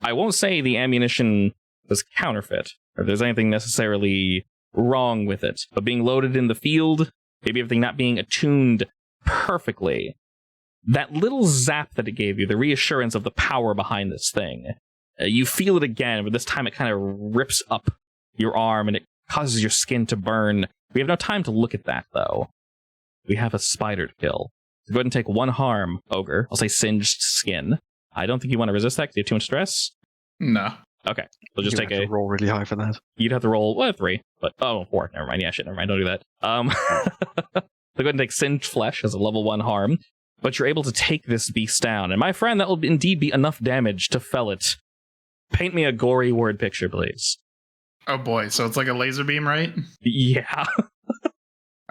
I won't say the ammunition was counterfeit, or if there's anything necessarily wrong with it, but being loaded in the field, maybe everything not being attuned perfectly, that little zap that it gave you, the reassurance of the power behind this thing, you feel it again, but this time it kind of rips up your arm and it causes your skin to burn. We have no time to look at that, though. We have a spider to kill. So go ahead and take 1 harm, Ogre. I'll say singed skin. I don't think you want to resist that because you have too much stress. No. Okay, so just You take have to roll really high for that. You'd have to roll 3, but 4. Never mind. Yeah, shit. Never mind. Don't do that. So go ahead and take singed flesh as a level 1 harm, but you're able to take this beast down. And my friend, that will indeed be enough damage to fell it. Paint me a gory word picture, please. Oh boy, so it's like a laser beam, right? Yeah.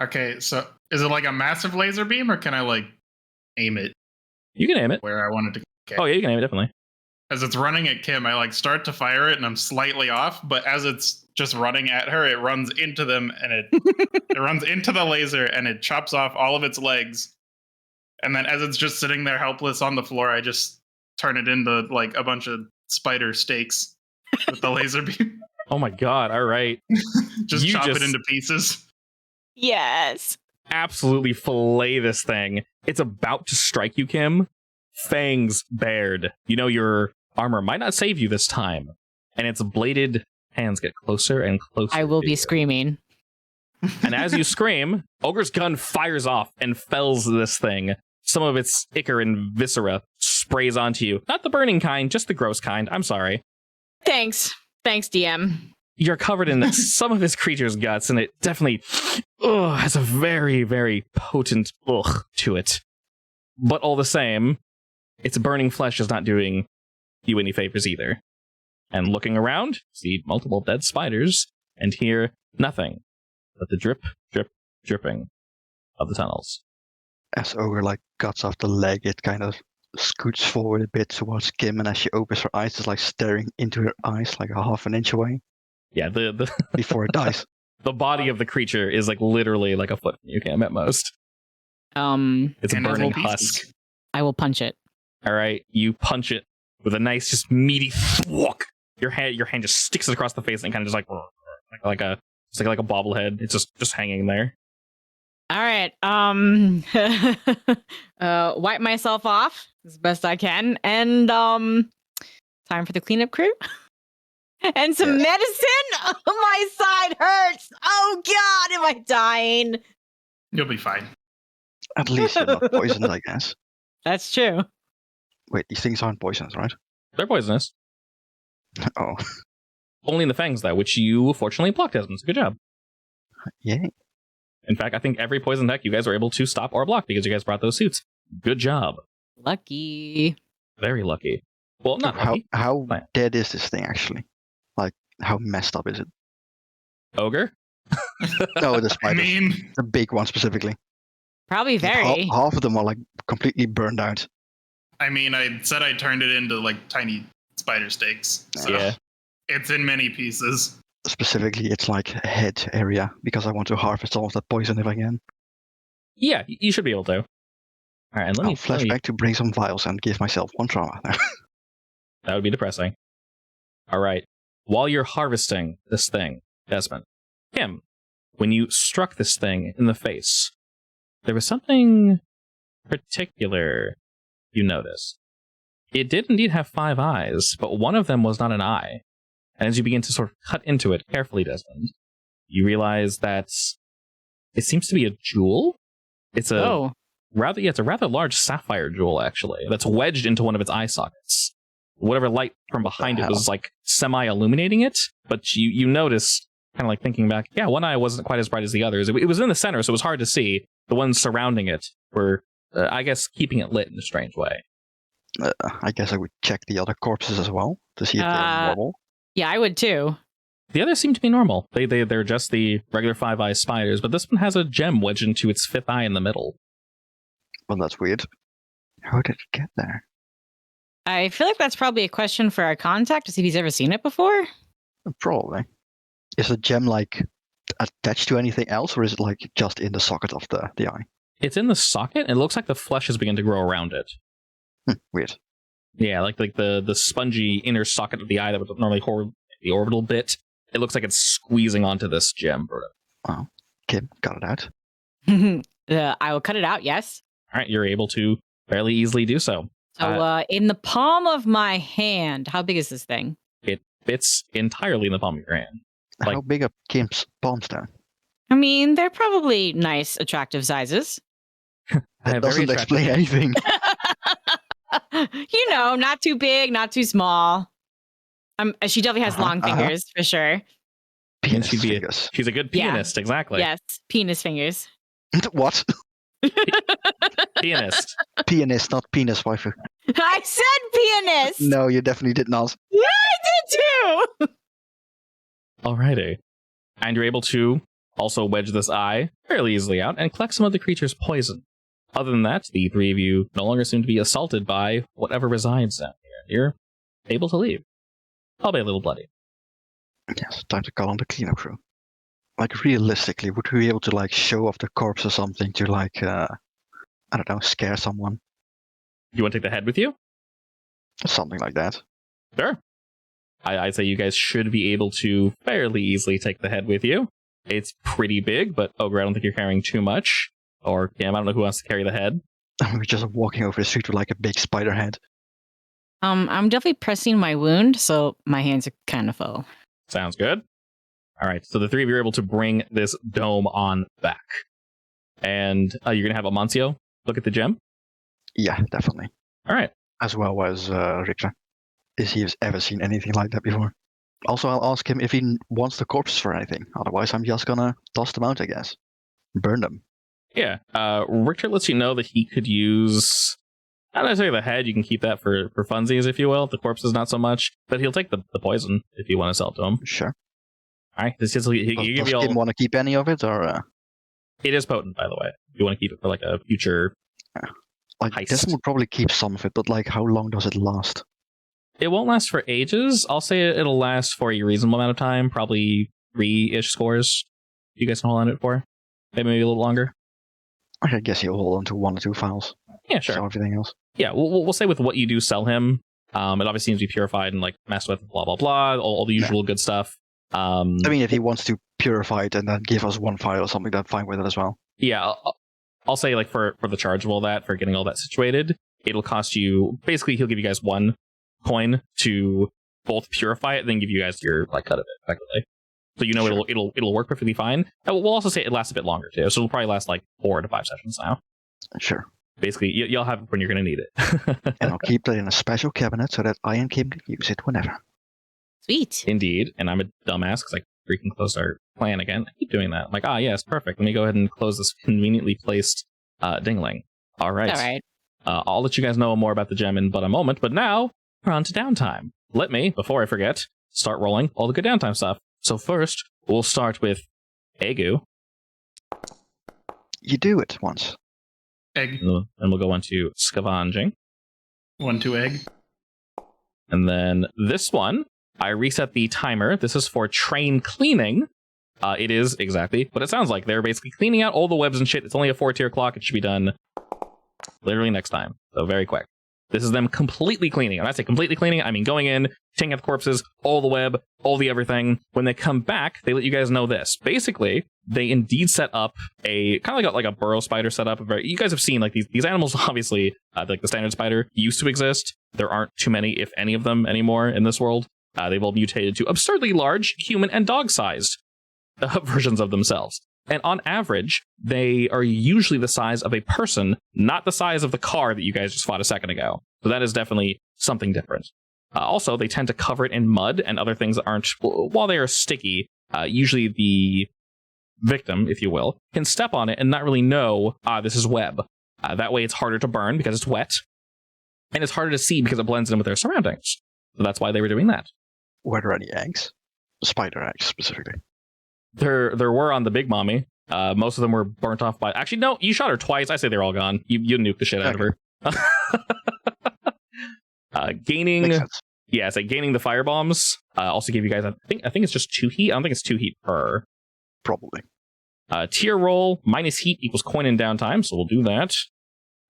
Okay, so is it like a massive laser beam, or can I like aim it You can aim it. where I want it to? Okay. Oh yeah, you can aim it definitely. As it's running at Kim, I like start to fire it, and I'm slightly off. But as it's just running at her, it runs into them, and it runs into the laser, and it chops off all of its legs. And then as it's just sitting there helpless on the floor, I just turn it into like a bunch of spider steaks with the laser beam. Oh my god! All right. Just You chop just- it into pieces. Yes. Absolutely fillet this thing. It's about to strike you, Kim. Fangs bared. You know your armor might not save you this time. And its bladed hands get closer and closer. I will to be you. screaming. And as you scream, Ogre's gun fires off and fells this thing. Some of its ichor and viscera sprays onto you. Not the burning kind, just the gross kind. I'm sorry. Thanks, DM. You're covered in some of this creature's guts, and it definitely has a very, very potent to it. But all the same, its burning flesh is not doing you any favors either. And looking around, see multiple dead spiders, and hear nothing but the drip, drip, dripping of the tunnels. As Ogre like cuts off the leg, it kind of scoots forward a bit towards Kim, and as she opens her eyes, it's like staring into her eyes like a half an inch away Yeah, the before it dies. the body of the creature is like literally like a foot from you, Cam, at most. It's a And burning little pieces. husk. I will punch it. All right, you punch it with a nice, just meaty thwack. Your hand just sticks it across the face and kind of just like a bobblehead. It's just hanging there. All right. Wipe myself off as best I can, and time for the cleanup crew. And some medicine. Oh, my side hurts. Oh God, am I dying? You'll be fine. At least you're not poisoned, I guess. That's true. Wait, these things aren't poisonous, right? They're poisonous. Oh, Only in the fangs, though, which you fortunately blocked, Desmond. So good job. yay. In fact, I think every poison deck you guys were able to stop or block because you guys brought those suits. Good job. Lucky. Very lucky. Well, not lucky. How Fine. dead is this thing actually? Like, how messed up is it? Ogre? No, the I spiders. mean, The big one specifically. Probably very. Half of them are like completely burned out. I said I turned it into like tiny spider steaks. So Yeah. it's in many pieces. Specifically, it's like a head area because I want to harvest all of that poison if I can. Yeah, you should be able to. All right, and let I'll me flash back to bring some vials and give myself 1 trauma. That would be depressing. All right. While you're harvesting this thing, Desmond, Kim, when you struck this thing in the face, there was something particular you noticed. It did indeed have 5 eyes, but one of them was not an eye. And as you begin to sort of cut into it carefully, Desmond, you realize that it seems to be a jewel. It's a it's a rather large sapphire jewel, actually, that's wedged into one of its eye sockets. Whatever light from behind it was like semi-illuminating it, but you notice, kind of like thinking back, yeah, one eye wasn't quite as bright as the others. It was in the center, so it was hard to see. The ones surrounding it were, I guess, keeping it lit in a strange way. I guess I would check the other corpses as well to see if they're normal. Yeah, I would too. The others seem to be normal. They're just the regular 5-eye spiders, but this one has a gem wedged into its 5th eye in the middle. Well, that's weird. How did it get there? I feel like that's probably a question for our contact to see if he's ever seen it before. Probably. Is the gem like attached to anything else, or is it like just in the socket of the eye? It's in the socket, and it looks like the flesh has begun to grow around it. Weird. Yeah, like the spongy inner socket of the eye that would normally hold the orbital bit. It looks like it's squeezing onto this gem. Wow. Kim, got it out. I will cut it out, yes. All right, you're able to fairly easily do so. So in the palm of my hand, how big is this thing? It fits entirely in the palm of your hand. How big are Kim's palms then? I mean, they're probably nice, attractive sizes. That doesn't explain anything. You know, not too big, not too small. She definitely has long fingers, for sure. Penis she's fingers. She's a good pianist, exactly. Yes, penis fingers. What? Pianist. Pianist, not penis, waifu. I said pianist! No, you definitely did not. Yeah, I did too! Alrighty. And you're able to also wedge this eye fairly easily out and collect some of the creature's poison. Other than that, the 3 of you no longer seem to be assaulted by whatever resides down here. You're able to leave. Albeit a little bloody. Yes, time to call on the cleanup crew. Like, realistically, would we be able to, like, show off the corpse or something to, like, I don't know, scare someone? You want to take the head with you? Something like that. Sure. I'd say you guys should be able to fairly easily take the head with you. It's pretty big, but Ogre, I don't think you're carrying too much. Or, I don't know who wants to carry the head. We're just walking over the street with, like, a big spider head. I'm definitely pressing my wound, so my hands are kind of full. Sounds good. All right, so the 3 of you are able to bring this dome on back. And you're going to have Amancio look at the gem? Yeah, definitely. All right. As well as Richter. Is he has ever seen anything like that before? Also, I'll ask him if he wants the corpses for anything. Otherwise, I'm just going to toss them out, I guess. Burn them. Yeah. Richter lets you know that he could use... not necessarily the head, you can keep that for funsies, if you will. The corpses, not so much. But he'll take the poison if you want to sell it to him. Sure. All right. Does Kim want to keep any of it, or...? It is potent, by the way. If you want to keep it for, like, a future heist. This would probably keep some of it, but, like, how long does it last? It won't last for ages. I'll say it'll last for a reasonable amount of time. Probably 3-ish scores. You guys can hold on to it for? Maybe a little longer. I guess he'll hold on to 1 or 2 files. Yeah, sure. So everything else. Yeah, we'll say with what you do sell him, it obviously needs to be purified and like messed with, blah blah blah, all the usual good stuff. I mean, if he wants to purify it and then give us 1 file or something, then fine with it as well. Yeah, I'll say like for the charge of all that, for getting all that situated, it'll cost you. Basically, he'll give you guys 1 coin to both purify it, then give you guys your like cut of it effectively. So you know sure. it'll work perfectly fine. And we'll also say it lasts a bit longer too, so it'll probably last like 4 to 5 sessions now. Sure. Basically, you'll have it when you're going to need it. And I'll keep that in a special cabinet so that I and Kim can use it whenever. Sweet. Indeed. And I'm a dumbass because I freaking closed our plan again. I keep doing that. I'm like, yes, perfect. Let me go ahead and close this conveniently placed dingling. All right. All right. I'll let you guys know more about the gem in but a moment, but now we're on to downtime. Let me, before I forget, start rolling all the good downtime stuff. So first, we'll start with Egu. You do it once. Egg. And we'll go on to scavenging. 1-2 egg. And then this one, I reset the timer. This is for train cleaning. It is exactly what it sounds like. They're basically cleaning out all the webs and shit. It's only a 4-tier clock. It should be done literally next time. So very quick. This is them completely cleaning. When I say completely cleaning, I mean going in, taking out the corpses, all the web, all the everything. When they come back, they let you guys know this. Basically, they indeed set up a kind of like a burrow spider setup. You guys have seen like these animals, obviously, like the standard spider used to exist. There aren't too many, if any of them anymore in this world. They've all mutated to absurdly large human and dog-sized versions of themselves. And on average, they are usually the size of a person, not the size of the car that you guys just fought a second ago. So that is definitely something different. Also, they tend to cover it in mud and other things that aren't, while they are sticky, usually the victim, if you will, can step on it and not really know, this is web. That way it's harder to burn because it's wet, and it's harder to see because it blends in with their surroundings. So that's why they were doing that. Were there any eggs? Spider eggs, specifically. There were on the Big Mommy. Most of them were burnt off by... Actually, no, you shot her twice. I say they're all gone. You nuked the shit out of her. Gaining... Yeah, it's like gaining the fire bombs. Also give you guys... I think it's just 2 heat. I don't think it's 2 heat per. Probably. Tier roll minus heat equals coin in downtime, so we'll do that.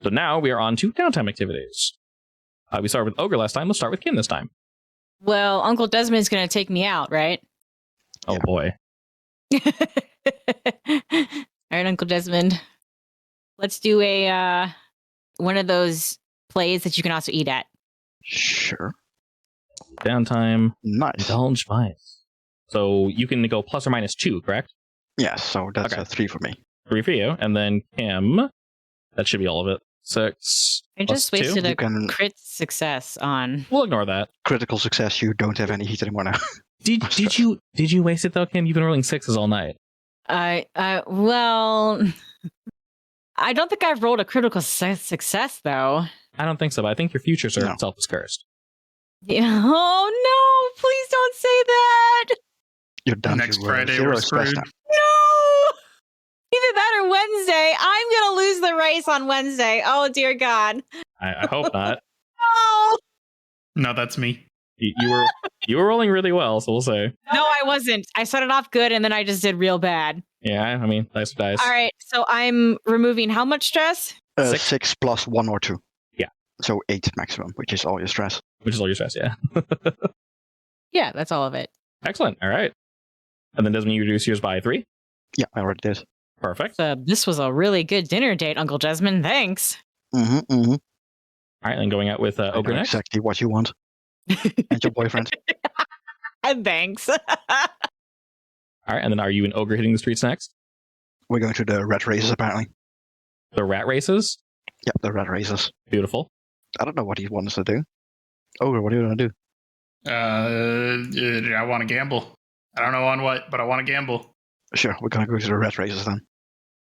So now we are on to downtime activities. We started with Ogre last time. Let's start with Kin this time. Well, Uncle Desmond's going to take me out, right? Oh, Yeah. boy. All right, Uncle Desmond. Let's do a one of those plays that you can also eat at. Sure. Downtime. Nice. Indulge vice. So you can go plus or minus 2, correct? Yes, so that's Okay. a 3 for me. 3 for you. And then Kim. That should be all of it. 6. I plus just wasted 2. a You can- crit success on. We'll ignore that. Critical success, you don't have any heat anymore now. Did you waste it though, Kim? You've been rolling 6s all night. Well, I don't think I've rolled a critical success though. I don't think so, but I think your future serve No. itself is cursed. Yeah. Oh no! Please don't say that. You're down Next to Friday, 0 we're stress screwed. now. No! Either that or Wednesday. I'm gonna lose the race on Wednesday. Oh dear God. I hope not. Oh No, that's me. You were rolling really well, so we'll say. no, I wasn't. I started off good and then I just did real bad. Yeah, I mean, dice are dice. All right, so I'm removing how much stress? 6. 6 plus 1 or 2. Yeah. So 8 maximum, which is all your stress. Which is all your stress, yeah. Yeah, that's all of it. Excellent. All right. And then Desmond, you reduce yours by 3. Yeah, I already did. Perfect. This was a really good dinner date, Uncle Desmond. Thanks. Mm-hmm, mm-hmm. All right, and going out with I Ogre know next. exactly what you want. And your boyfriend. Thanks. All right, and then are you and Ogre hitting the streets next? We're going to the rat races, apparently. The rat races? Yep, the rat races. Beautiful. I don't know what he wants to do. Ogre, what are you going to do? I want to gamble. I don't know on what, but I want to gamble. Sure, we're going to go to the rat races then.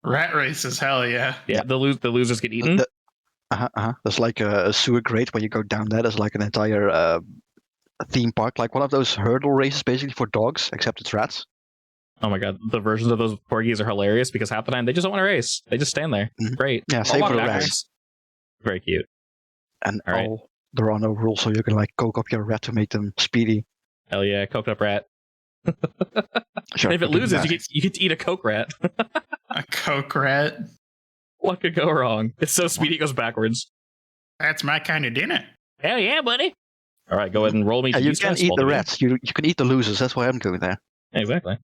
Rat races, hell yeah. Yeah, the losers get eaten. There's like a sewer grate where you go down there. There's like an entire theme park, like one of those hurdle races basically for dogs, except it's rats. Oh my god, the versions of those corgis are hilarious because half the time they just don't want to race. They just stand there. Mhm. Great. Yeah, Or same walk for the backwards. rats. Very cute. And All right. there are no rules, so you can like coke up your rat to make them speedy. Hell yeah, coked up rat. Sure, And if it we can do loses, that. you get to eat a coke rat. A coke rat. What could go wrong? It's so speedy it goes backwards. That's my kind of dinner. Hell yeah, buddy. All right, go ahead and roll me. Yeah, to you de-stress, can eat both the of you. rats. You can eat the losers. That's why I'm going there. Exactly.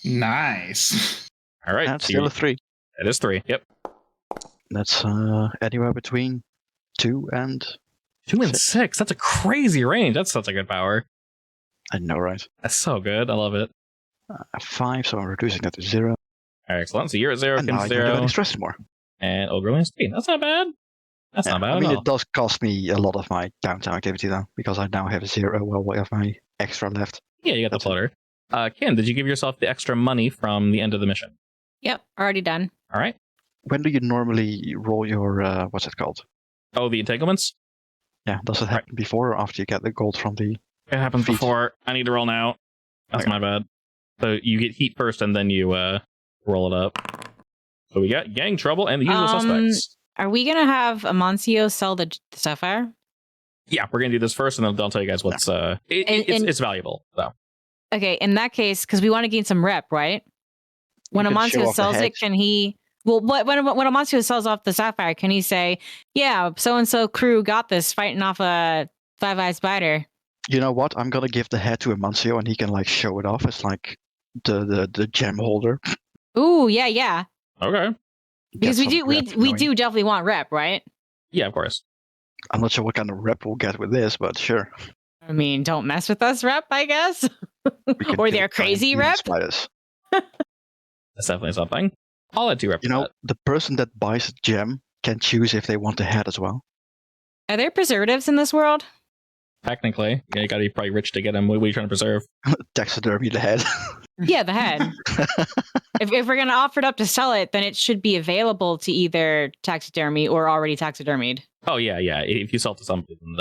Nice. All right. That's so still you're- a 3. It is 3. Yep. That's anywhere between 2 and 2 and 6. That's a crazy range. That's such a good power. I know, right? That's so good. I love it. 5, so I'm reducing that to 0. All right, excellent. So you're at 0, And now Kim's I don't have 0, any stress anymore. and Ogre lands 3. That's not bad. That's not bad I mean, at all. it does cost me a lot of my downtime activity though, because I now have 0 while I have my extra left. Yeah, you got the That's it. floater. Ken, did you give yourself the extra money from the end of the mission? Yep, already done. All right. When do you normally roll your what's it called? Oh, the entanglements? Yeah, does it happen before or after you get the gold from the? It happens Feet. before. I need to roll now. That's Okay. my bad. So you get heat first, and then you roll it up. So we got gang trouble and the usual suspects. Are we gonna have Amancio sell the sapphire? Yeah, we're gonna do this first, and then I'll tell you guys what's it's valuable. So okay, in that case, because we want to gain some rep, right? When You can show Amancio off the sells it, heads. can he? Well, when Amancio sells off the sapphire, can he say, "Yeah, so and so crew got this fighting off a five-eyed spider"? You know what? I'm gonna give the head to Amancio, and he can like show it off as like the gem holder. Ooh, yeah. okay, Because Get we some do rep we going. do definitely want rep, right? yeah, of course. I'm not sure what kind of rep we'll get with this, but sure. I mean, don't mess with us, rep. I guess, We can or kill they're giant crazy, demon rep. spiders. That's definitely something. I'll let you rep. You know, the person that buys a gem can choose if they want the head as well. Are there preservatives in this world? Technically, yeah, you gotta be probably rich to get them. What are you trying to preserve? Taxidermy the head. Yeah, the head. if we're gonna offer it up to sell it, then it should be available to either taxidermy or already taxidermied. Oh yeah. If you sell it to somebody, then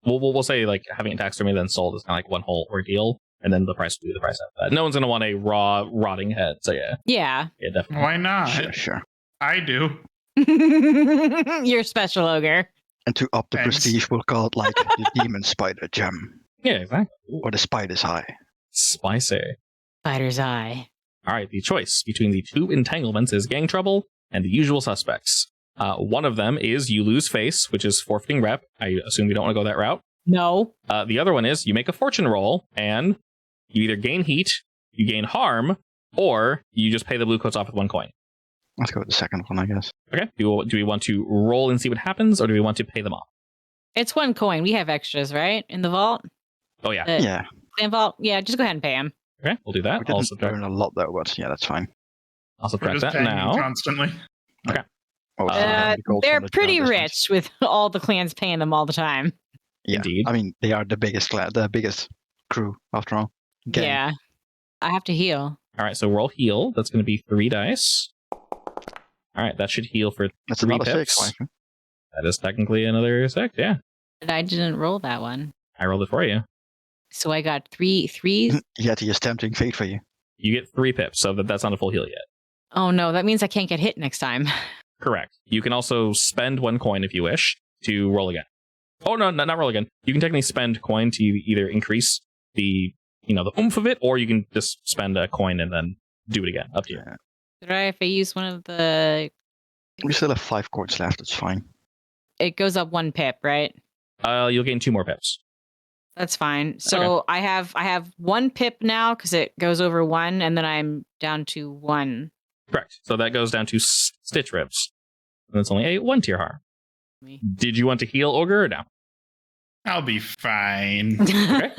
we'll say like having it taxidermy then sold is kind of like one whole ordeal, and then the price will be the price after that. No one's gonna want a raw rotting head. So yeah, Yeah. definitely. Why not? Sure. I do. You're special, ogre. And to up the Thanks. prestige, we'll call it like the demon spider gem Yeah, exactly. or the spider's eye. Spicy. Spider's eye. All right, the choice between the two entanglements is gang trouble and the usual suspects. One of them is you lose face, which is forfeiting rep. I assume you don't want to go that route. No. The other one is you make a fortune roll and you either gain heat, you gain harm, or you just pay the blue coats off with 1 coin. Let's go with the second one, I guess. Okay. Do we want to roll and see what happens, or do we want to pay them off? It's 1 coin. We have extras, right? In the vault? Oh yeah. The Yeah, clan vault? Yeah, just go ahead and pay him. Okay, we'll do we that. I'll didn't subtract, earn a lot though, but yeah, that's fine. I'll We're subtract just that paying now. constantly. Oh, so having the gold They're from the pretty giant is rich with all the clans paying them all the time. Yeah, Indeed. I mean, they are the biggest the biggest crew after all. Gang. Yeah. I have to heal. All right, so roll heal. That's going to be 3 dice. All right, that should heal for That's 3 another pips. 6. Like, That is technically another 6, yeah. But I didn't roll that one. I rolled it for you. So I got threes. yet he is tempting fate for you. You get 3 pips, so that's not a full heal yet. Oh no, that means I can't get hit next time. Correct. You can also spend 1 coin if you wish to roll again. Oh, no, not roll again. You can technically spend coin to either increase the oomph of it, or you can just spend a coin and then do it again. Up to you. Yeah. Did I, if I use one of the, We still have 5 coins left. It's fine. it goes up 1 pip, right? You'll gain 2 more pips. That's fine. So I have 1 pip now because it goes over 1, and then I'm down to 1. Correct. So that goes down to stitch ribs. And it's only a 1 tier harm. Did you want to heal Ogre or no? I'll be fine. Okay.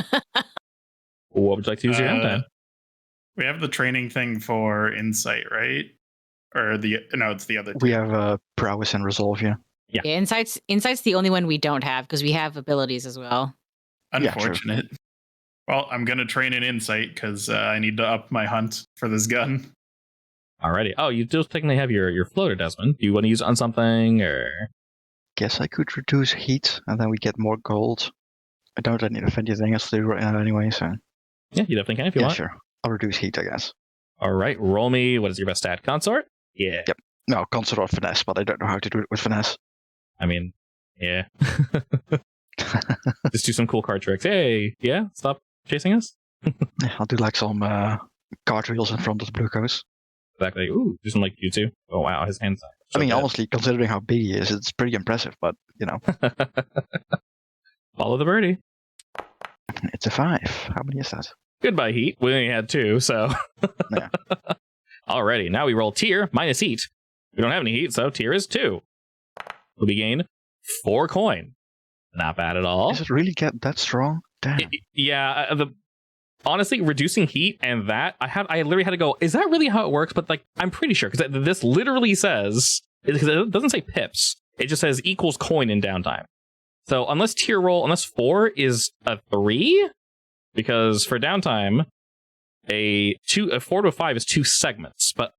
What would you like to use your hand then? We have the training thing for insight, right? Or it's the other two. We have prowess and resolve, yeah. Yeah. Yeah, insight's the only one we don't have because we have abilities as well. Yeah, true. Unfortunate. Well, I'm gonna train in insight because I need to up my hunt for this gun. Alrighty. Oh, you still technically have your floater, Desmond. Do you want to use it on something, or? Guess I could reduce heat, and then we get more gold. I don't need anything else to do right now anyway, so... Yeah, you definitely can if you yeah, want. sure. I'll reduce heat, I guess. All right, roll me. What is your best stat? Consort? Yeah. Yep. No, consort or finesse, but I don't know how to do it with finesse. I mean, yeah. Just do some cool card tricks. Hey, yeah, stop chasing us. Yeah, I'll do like some cartwheels in front of the blue coast. Exactly. Ooh, do some like YouTube. Oh wow, his hands. I mean, honestly, considering how big he is, it's pretty impressive, but, Follow the birdie. it's a 5. How many is that? Goodbye, Heat. We only had 2, so. Yeah. Alrighty, now we roll tier minus heat. We don't have any heat, so tier is 2. We gain 4 coin. Not bad at all. Does it really get that strong? Damn. Yeah, honestly, reducing heat and that, I literally had to go, is that really how it works? But like, I'm pretty sure, because this literally says, because it doesn't say pips, it just says equals coin in downtime. So unless 4 is a 3, because for downtime, a 4 to a 5 is 2 segments, but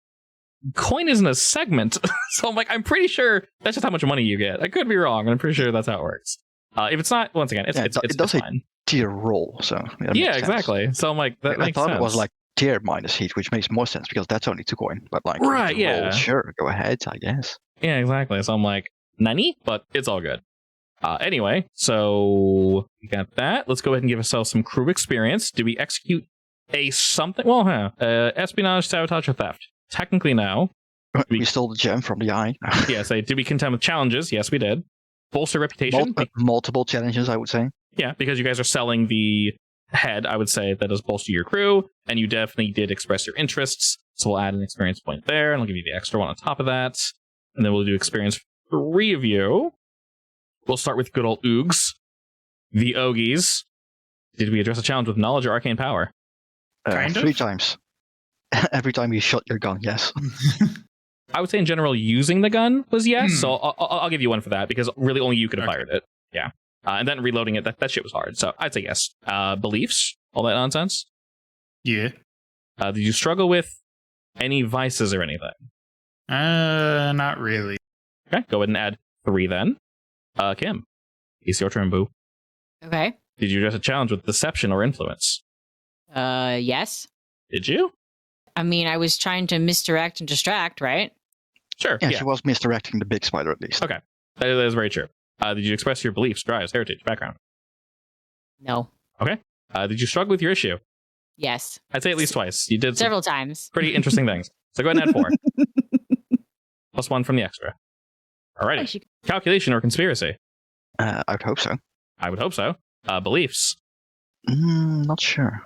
coin isn't a segment. So I'm like, I'm pretty sure that's just how much money you get. I could be wrong, but I'm pretty sure that's how it works. If it's not, once again, it's it does fine. Tier roll, so... Yeah, exactly. So I'm like, that makes I thought sense. it was like tier minus heat, which makes more sense because that's only 2 coin. But like, Right, to roll, yeah. sure, go ahead, I guess. Yeah, exactly. So I'm like, nani? But it's all good. Anyway, so we got that. Let's go ahead and give ourselves some crew experience. Did we execute a something? Well, espionage, sabotage, or theft? Technically, no. We stole the gem from the eye. Yeah, say, did we contend with challenges? Yes, we did. Bolster reputation? Multiple challenges, I would say. Yeah, because you guys are selling the head, I would say that does bolster your crew, and you definitely did express your interests. So we'll add an experience point there, and I'll give you the extra one on top of that. And then we'll do experience for 3 of you. We'll start with good old Oogs. The Ogies. Did we address a challenge with knowledge or arcane power? Kind of? 3 times. Every time you shot your gun, yes. I would say in general, using the gun was yes, so I'll give you one for that, because really only you could have fired it. Yeah. And then reloading it, that shit was hard, so I'd say yes. Beliefs? All that nonsense? Yeah. Did you struggle with any vices or anything? Not really. Okay, go ahead and add 3 then. Kim, it's your turn, boo. Okay. Did you address a challenge with deception or influence? Yes. Did you? I mean, I was trying to misdirect and distract, right? Sure. Yeah, she was misdirecting the big spider at least. Okay, that is very true. Did you express your beliefs, drives, heritage, background? No. Did you struggle with your issue? Yes. I'd say at least twice. You did some Several times. pretty interesting things. So go ahead and add 4. Plus 1 from the extra. Alrighty. Calculation or conspiracy? I would hope so. I would hope so. Beliefs? Not sure.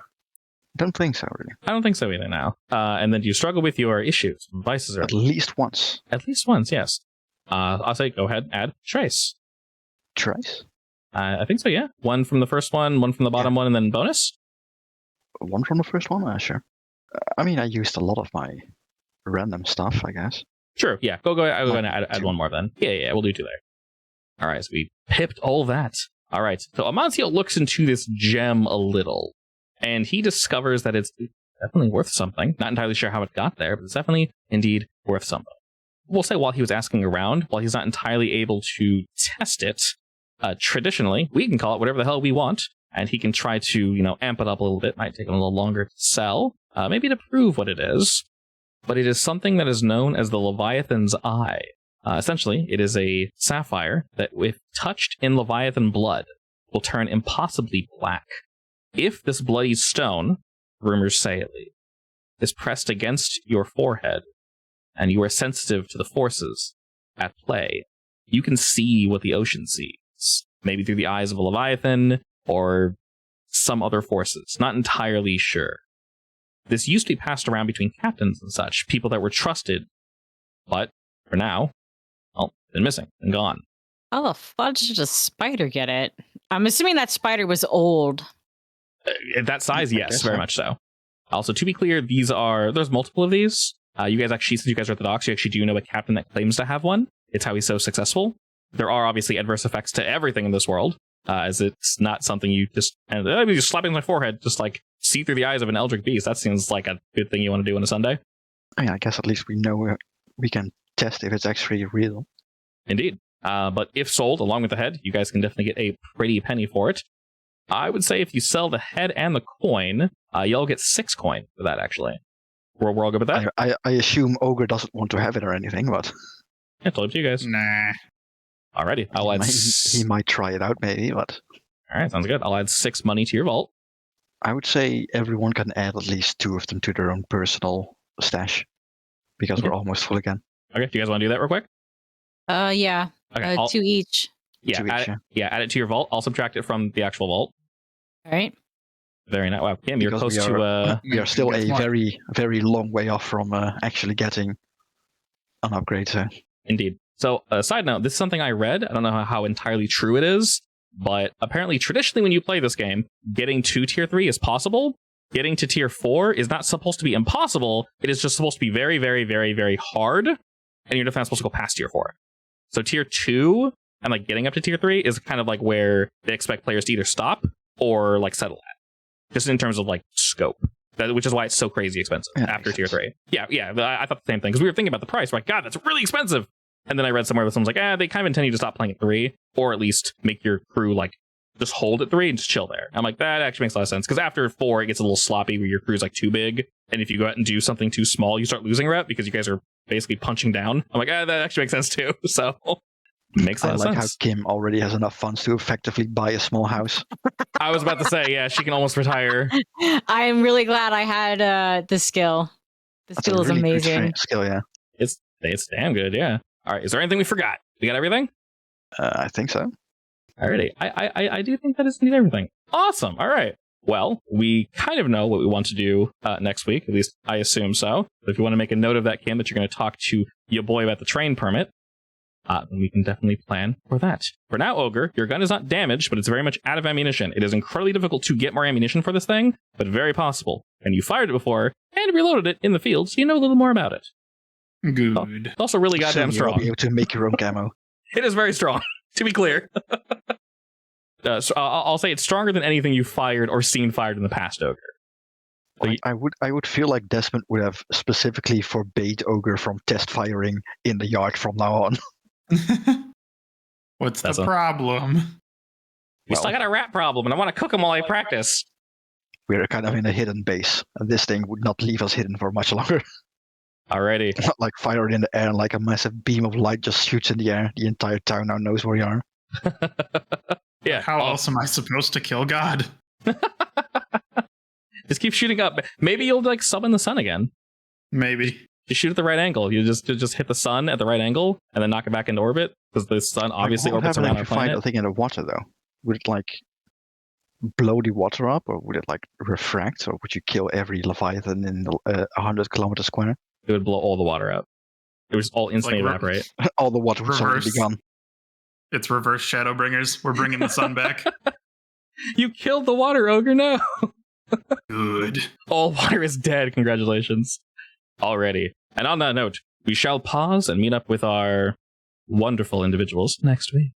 Don't think so, really. I don't think so either now. And then do you struggle with your issues, vices, or At least once. At least once, yes. I'll say go ahead and add trace. Trace? I think so, yeah. 1 from the first one, 1 from the bottom one, and then bonus? 1 from the first one? Sure. I mean, I used a lot of my random stuff, I guess. Sure, yeah. Go ahead. I'm going to add 1 more then. Yeah, we'll do 2 there. All right, so we pipped all that. All right, so Amancio looks into this gem a little, and he discovers that it's definitely worth something. Not entirely sure how it got there, but it's definitely, indeed, worth something. We'll say while he was asking around, while he's not entirely able to test it, traditionally, we can call it whatever the hell we want, and he can try to, amp it up a little bit. Might take him a little longer to sell, maybe to prove what it is. But it is something that is known as the Leviathan's Eye. Essentially, it is a sapphire that, if touched in Leviathan blood, will turn impossibly black. If this bloody stone, rumors say at least, is pressed against your forehead, and you are sensitive to the forces at play, you can see what the ocean sees. Maybe through the eyes of a Leviathan, or some other forces. Not entirely sure. This used to be passed around between captains and such, people that were trusted, but for now, well, been missing and gone. How the fudge did a spider get it? I'm assuming that spider was old. That size, yes, very much so. Also, to be clear, there's multiple of these. You guys actually, since you guys are at the docks, you actually do know a captain that claims to have one. It's how he's so successful. There are obviously adverse effects to everything in this world, as it's not something you just slapping my forehead, just like see through the eyes of an eldritch beast. That seems like a good thing you want to do on a Sunday. I mean, I guess at least we know we can test if it's actually real. Indeed. But if sold along with the head, you guys can definitely get a pretty penny for it. I would say if you sell the head and the coin, you'll get 6 coin for that, actually. We're all good with that? I assume Ogre doesn't want to have it or anything, but... Yeah, totally up to you guys. Nah. Alrighty, I'll add... He might try it out, maybe, but... Alright, sounds good. I'll add 6 money to your vault. I would say everyone can add at least 2 of them to their own personal stash, because we're almost full again. Okay, do you guys want to do that real quick? Yeah. Okay, 2 each. Yeah, 2 each, add it to your vault. I'll subtract it from the actual vault. All right. Very nice. Wow, Kim, you're Because close to... we are still a very, very long way off from actually getting an upgrade. So. Indeed. So, side note, this is something I read. I don't know how entirely true it is, but apparently, traditionally, when you play this game, getting to Tier 3 is possible. Getting to Tier 4 is not supposed to be impossible. It is just supposed to be very, very, very, very hard, and you're definitely not supposed to go past Tier 4. So Tier 2, and like getting up to Tier 3, is kind of like where they expect players to either stop or like settle at. Just in terms of like scope. Which is why it's so crazy expensive after Tier 3. Yeah, I thought the same thing, because we were thinking about the price. We're like, God, that's really expensive. And then I read somewhere that someone's like, they kind of intend you to stop playing at 3, or at least make your crew like just hold at 3 and just chill there. I'm like, that actually makes a lot of sense, because after 4, it gets a little sloppy where your crew's like too big, And if you go out and do something too small, you start losing rep because you guys are basically punching down. I'm like, that actually makes sense too. So makes a lot I of like sense. how Kim already has enough funds to effectively buy a small house. I was about to say, yeah, she can almost retire. I'm really glad I had the skill. The That's a skill is really good amazing. skill, yeah. It's damn good, yeah. All right, is there anything we forgot? We got everything? I think so. Alrighty, I do think that is indeed everything. Awesome. All right. Well, we kind of know what we want to do next week. At least I assume so. But if you want to make a note of that, Kim, that you're going to talk to your boy about the train permit, then we can definitely plan for that. For now, Ogre, your gun is not damaged, but it's very much out of ammunition. It is incredibly difficult to get more ammunition for this thing, but very possible. And you fired it before and reloaded it in the field, so you know a little more about it. Good. It's also really goddamn Soon you'll strong. be able to make your own camo. It is very strong, to be clear. So I'll say it's stronger than anything you've fired or seen fired in the past, Ogre. So Like, I would feel like Desmond would have specifically forbade Ogre from test firing in the yard from now on. What's That's the problem? we still got a rat problem, and I want to cook them while I practice. We're kind of in a hidden base, and this thing would not leave us hidden for much longer. Alrighty. Not like fire it in the air and like a massive beam of light just shoots in the air. The entire town now knows where you are. Yeah. How else am I supposed to kill God? Just keep shooting up. Maybe you'll like summon the sun again. Maybe. You shoot at the right angle. You just hit the sun at the right angle and then knock it back into orbit because the sun obviously Like, what would orbits happen around if our you find planet. a thing in the water though? Would it like blow the water up, or would it like refract, or would you kill every leviathan in 100 kilometers square? It would blow all the water up. It would all instantly Like, evaporate. All the water would suddenly be Reverse. gone. It's reverse Shadowbringers. We're bringing the sun back. You killed the water ogre. No. Good. All water is dead. Congratulations. Already. And on that note, we shall pause and meet up with our wonderful individuals next week.